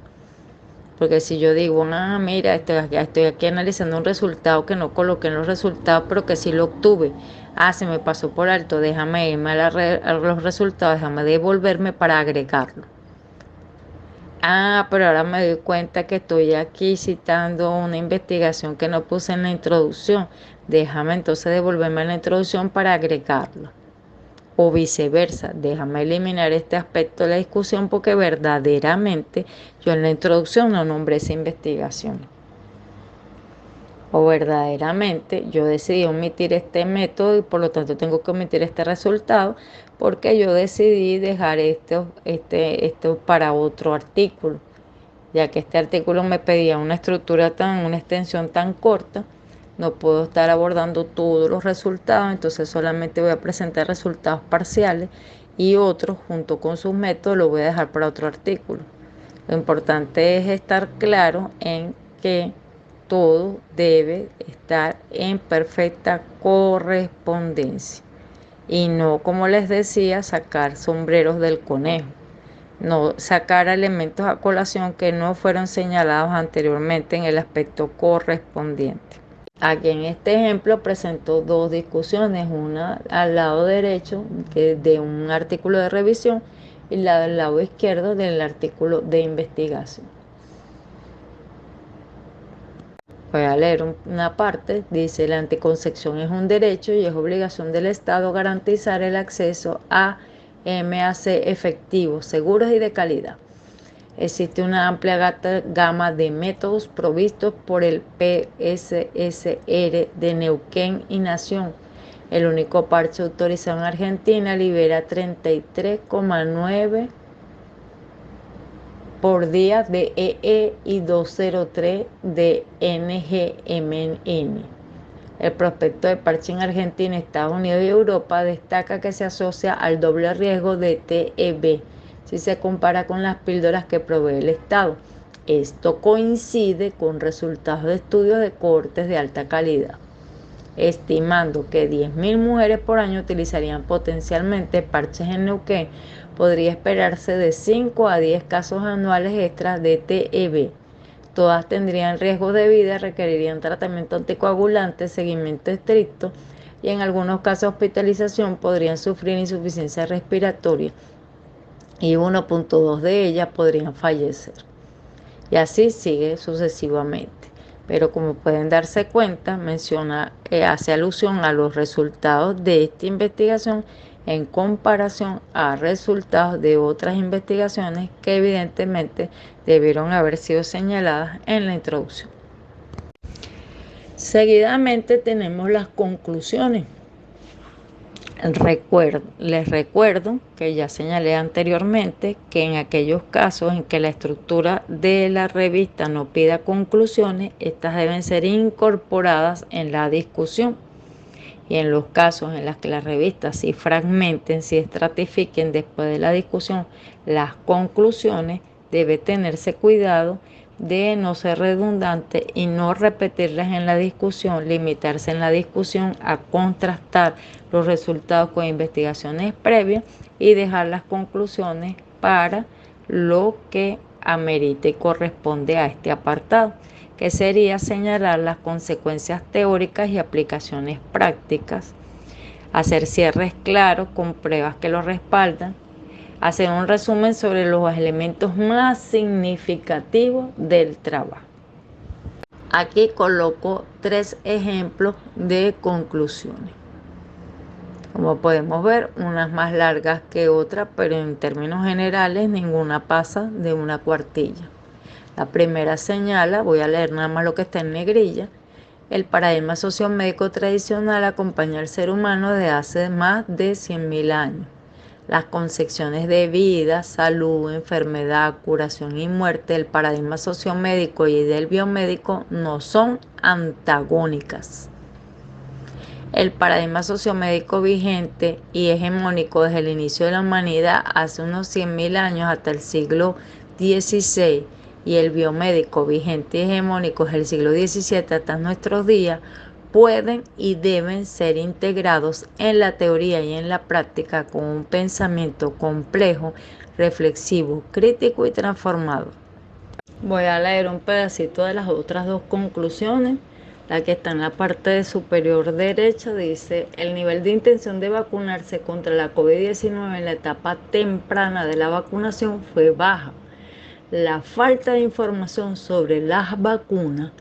Porque si yo digo, mira, estoy aquí analizando un resultado que no coloqué en los resultados, pero que sí lo obtuve. Se me pasó por alto, déjame irme a los resultados, déjame devolverme para agregarlo. Pero ahora me doy cuenta que estoy aquí citando una investigación que no puse en la introducción. Déjame entonces devolverme a la introducción para agregarlo. O viceversa, déjame eliminar este aspecto de la discusión porque verdaderamente yo en la introducción no nombré esa investigación. O verdaderamente yo decidí omitir este método y por lo tanto tengo que omitir este resultado porque yo decidí dejar esto para otro artículo, ya que este artículo me pedía una extensión tan corta. No puedo estar abordando todos los resultados, entonces solamente voy a presentar resultados parciales y otros junto con sus métodos lo voy a dejar para otro artículo. Lo importante es estar claro en que todo debe estar en perfecta correspondencia y no, como les decía, sacar sombreros del conejo. No sacar elementos a colación que no fueron señalados anteriormente en el aspecto correspondiente. Aquí en este ejemplo presento dos discusiones, una al lado derecho de un artículo de revisión y la del lado izquierdo del artículo de investigación. Voy a leer una parte, dice: la anticoncepción es un derecho y es obligación del Estado garantizar el acceso a MAC efectivos, seguros y de calidad. Existe una amplia gama de métodos provistos por el PSSR de Neuquén y Nación. El único parche autorizado en Argentina libera 33,9 por día de EE y 203 de NGMN. El prospecto de parche en Argentina, Estados Unidos y Europa destaca que se asocia al doble riesgo de TEB si se compara con las píldoras que provee el Estado. Esto coincide con resultados de estudios de cohortes de alta calidad, estimando que 10.000 mujeres por año utilizarían potencialmente parches en Neuquén. Podría esperarse de 5 a 10 casos anuales extras de TEB. Todas tendrían riesgo de vida, requerirían tratamiento anticoagulante, seguimiento estricto y en algunos casos hospitalización. Podrían sufrir insuficiencia respiratoria y 1.2 de ellas podrían fallecer. Y así sigue sucesivamente. Pero como pueden darse cuenta, hace alusión a los resultados de esta investigación en comparación a resultados de otras investigaciones que evidentemente debieron haber sido señaladas en la introducción. Seguidamente tenemos las conclusiones. Les recuerdo que ya señalé anteriormente que en aquellos casos en que la estructura de la revista no pida conclusiones, estas deben ser incorporadas en la discusión. Y en los casos en los que las revistas sí fragmenten, sí estratifiquen después de la discusión las conclusiones, debe tenerse cuidado de no ser redundante y no repetirlas en la discusión, limitarse en la discusión a contrastar los resultados con investigaciones previas y dejar las conclusiones para lo que amerite y corresponde a este apartado, que sería señalar las consecuencias teóricas y aplicaciones prácticas, hacer cierres claros con pruebas que lo respaldan, hacer un resumen sobre los elementos más significativos del trabajo. Aquí coloco 3 ejemplos de conclusiones. Como podemos ver, unas más largas que otras, pero en términos generales ninguna pasa de una cuartilla. La primera señala, voy a leer nada más lo que está en negrilla: el paradigma sociomédico tradicional acompaña al ser humano desde hace más de 100.000 años. Las concepciones de vida, salud, enfermedad, curación y muerte del paradigma sociomédico y del biomédico no son antagónicas. El paradigma sociomédico vigente y hegemónico desde el inicio de la humanidad, hace unos 100.000 años hasta el siglo XVI, y el biomédico vigente y hegemónico desde el siglo XVII hasta nuestros días, pueden y deben ser integrados en la teoría y en la práctica con un pensamiento complejo, reflexivo, crítico y transformador. Voy a leer un pedacito de las otras dos conclusiones. La que está en la parte superior derecha dice: el nivel de intención de vacunarse contra la COVID-19 en la etapa temprana de la vacunación fue baja. La falta de información sobre las vacunas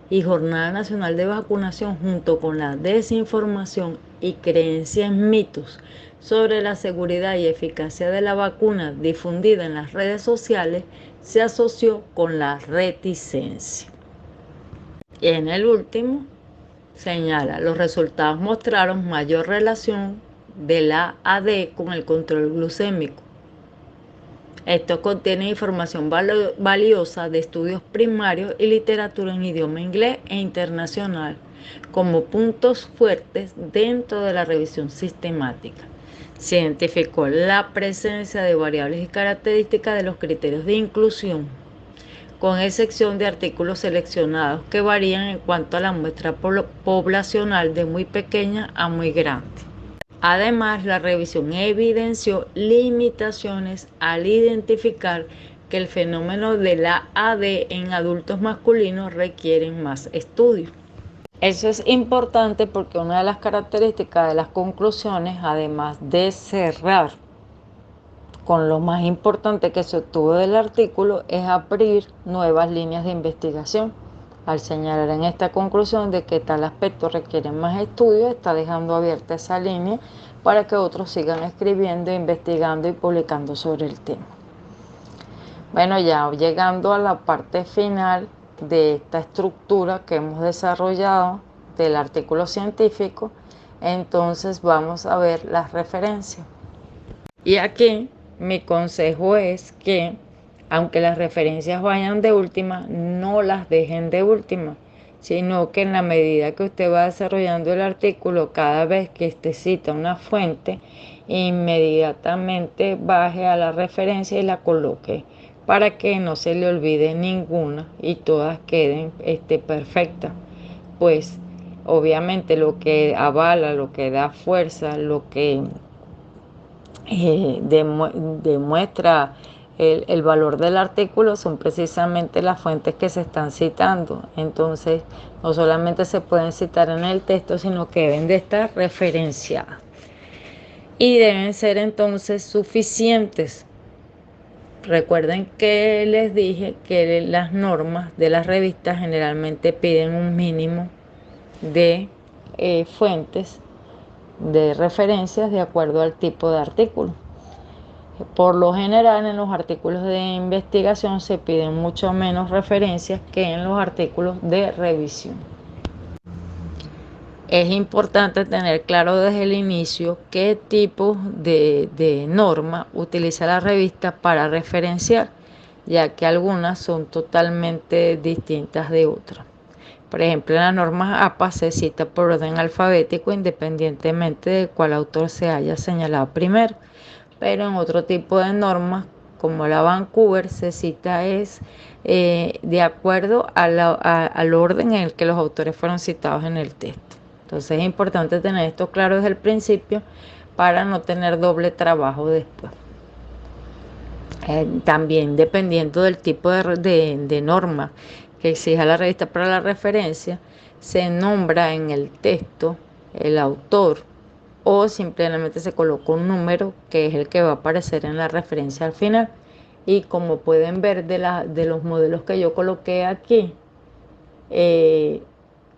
y Jornada Nacional de Vacunación, junto con la desinformación y creencias en mitos sobre la seguridad y eficacia de la vacuna difundida en las redes sociales, se asoció con la reticencia. Y en el último señala: los resultados mostraron mayor relación de la AD con el control glucémico. Esto contiene información valiosa de estudios primarios y literatura en idioma inglés e internacional como puntos fuertes dentro de la revisión sistemática. Se identificó la presencia de variables y características de los criterios de inclusión, con excepción de artículos seleccionados que varían en cuanto a la muestra poblacional de muy pequeña a muy grande. Además, la revisión evidenció limitaciones al identificar que el fenómeno de la AD en adultos masculinos requiere más estudios. Eso es importante porque una de las características de las conclusiones, además de cerrar con lo más importante que se obtuvo del artículo, es abrir nuevas líneas de investigación. Al señalar en esta conclusión de que tal aspecto requiere más estudios, está dejando abierta esa línea para que otros sigan escribiendo, investigando y publicando sobre el tema. Bueno, ya llegando a la parte final de esta estructura que hemos desarrollado del artículo científico, entonces vamos a ver las referencias. Y aquí mi consejo es que, aunque las referencias vayan de última, no las dejen de última, sino que en la medida que usted va desarrollando el artículo, cada vez que usted cita una fuente, inmediatamente baje a la referencia y la coloque para que no se le olvide ninguna y todas queden perfectas. Pues obviamente lo que avala, lo que da fuerza, lo que demuestra el valor del artículo son precisamente las fuentes que se están citando. Entonces, no solamente se pueden citar en el texto, sino que deben de estar referenciadas. Y deben ser entonces suficientes. Recuerden que les dije que las normas de las revistas generalmente piden un mínimo de fuentes de referencias de acuerdo al tipo de artículo. Por lo general, en los artículos de investigación se piden mucho menos referencias que en los artículos de revisión. Es importante tener claro desde el inicio qué tipo de norma utiliza la revista para referenciar, ya que algunas son totalmente distintas de otras. Por ejemplo, en las normas APA se cita por orden alfabético independientemente de cuál autor se haya señalado primero, pero en otro tipo de normas como la Vancouver se cita de acuerdo al orden en el que los autores fueron citados en el texto. Entonces es importante tener esto claro desde el principio para no tener doble trabajo después. También dependiendo del tipo de norma que exija la revista para la referencia, se nombra en el texto el autor o simplemente se coloca un número que es el que va a aparecer en la referencia al final. Y como pueden ver de los modelos que yo coloqué aquí,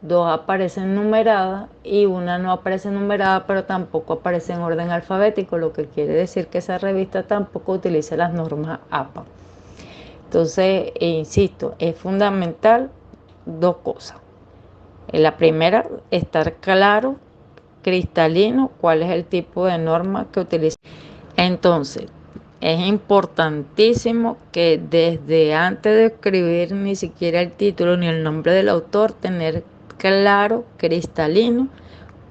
dos aparecen numeradas y una no aparece numerada, pero tampoco aparece en orden alfabético, lo que quiere decir que esa revista tampoco utiliza las normas APA. Entonces, insisto, es fundamental dos cosas. La primera, estar claro, cristalino, cuál es el tipo de norma que utiliza. Entonces, es importantísimo que desde antes de escribir ni siquiera el título ni el nombre del autor, tener claro, cristalino,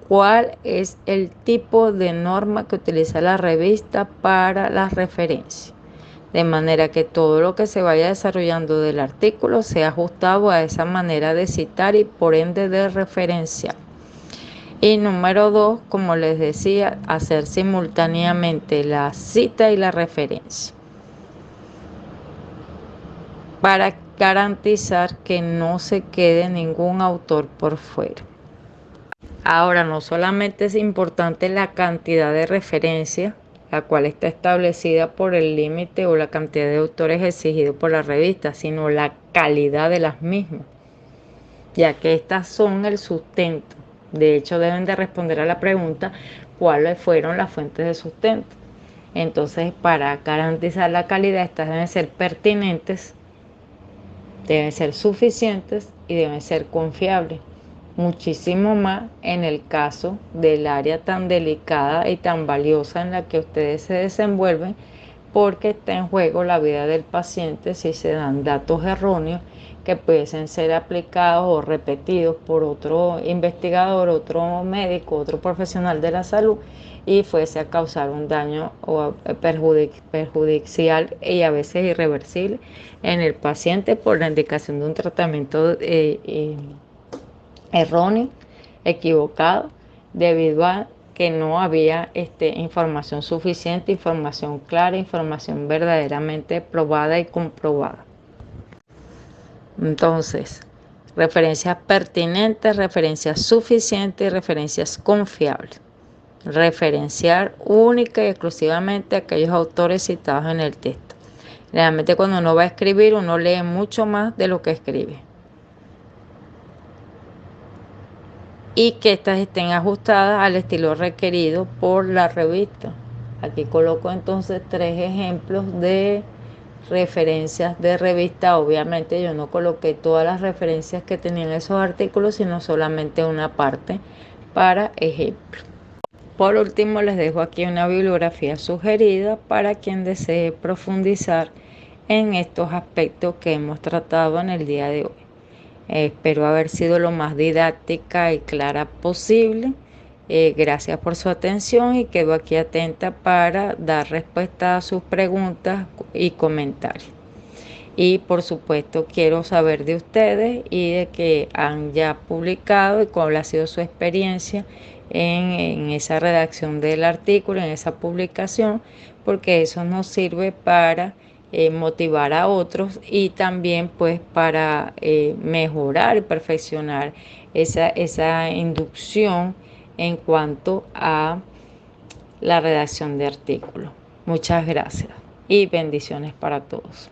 cuál es el tipo de norma que utiliza la revista para las referencias. De manera que todo lo que se vaya desarrollando del artículo sea ajustado a esa manera de citar y por ende de referenciar. Y número 2, como les decía, hacer simultáneamente la cita y la referencia. garantizar que no se quede ningún autor por fuera. Ahora, no solamente es importante la cantidad de referencias, la cual está establecida por el límite o la cantidad de autores exigido por la revista, sino la calidad de las mismas, ya que estas son el sustento. De hecho, deben de responder a la pregunta cuáles fueron las fuentes de sustento. Entonces, para garantizar la calidad, estas deben ser pertinentes, deben ser suficientes y deben ser confiables. Muchísimo más en el caso del área tan delicada y tan valiosa en la que ustedes se desenvuelven, porque está en juego la vida del paciente si se dan datos erróneos que pueden ser aplicados o repetidos por otro investigador, otro médico, otro profesional de la salud, y fuese a causar un daño o perjudicial y a veces irreversible en el paciente por la indicación de un tratamiento erróneo, equivocado, debido a que no había información suficiente, información clara, información verdaderamente probada y comprobada. Entonces, referencias pertinentes, referencias suficientes y referencias confiables. Referenciar única y exclusivamente a aquellos autores citados en el texto. Realmente cuando uno va a escribir, uno lee mucho más de lo que escribe. Y que estas estén ajustadas al estilo requerido por la revista. Aquí coloco entonces 3 ejemplos de referencias de revista. Obviamente yo no coloqué todas las referencias que tenían esos artículos, sino solamente una parte para ejemplo. Por último, les dejo aquí una bibliografía sugerida para quien desee profundizar en estos aspectos que hemos tratado en el día de hoy. Espero haber sido lo más didáctica y clara posible. Gracias por su atención y quedo aquí atenta para dar respuesta a sus preguntas y comentarios. Y por supuesto quiero saber de ustedes y de que han ya publicado y cuál ha sido su experiencia en esa redacción del artículo, en esa publicación, porque eso nos sirve para motivar a otros y también pues para mejorar y perfeccionar esa inducción en cuanto a la redacción de artículos. Muchas gracias y bendiciones para todos.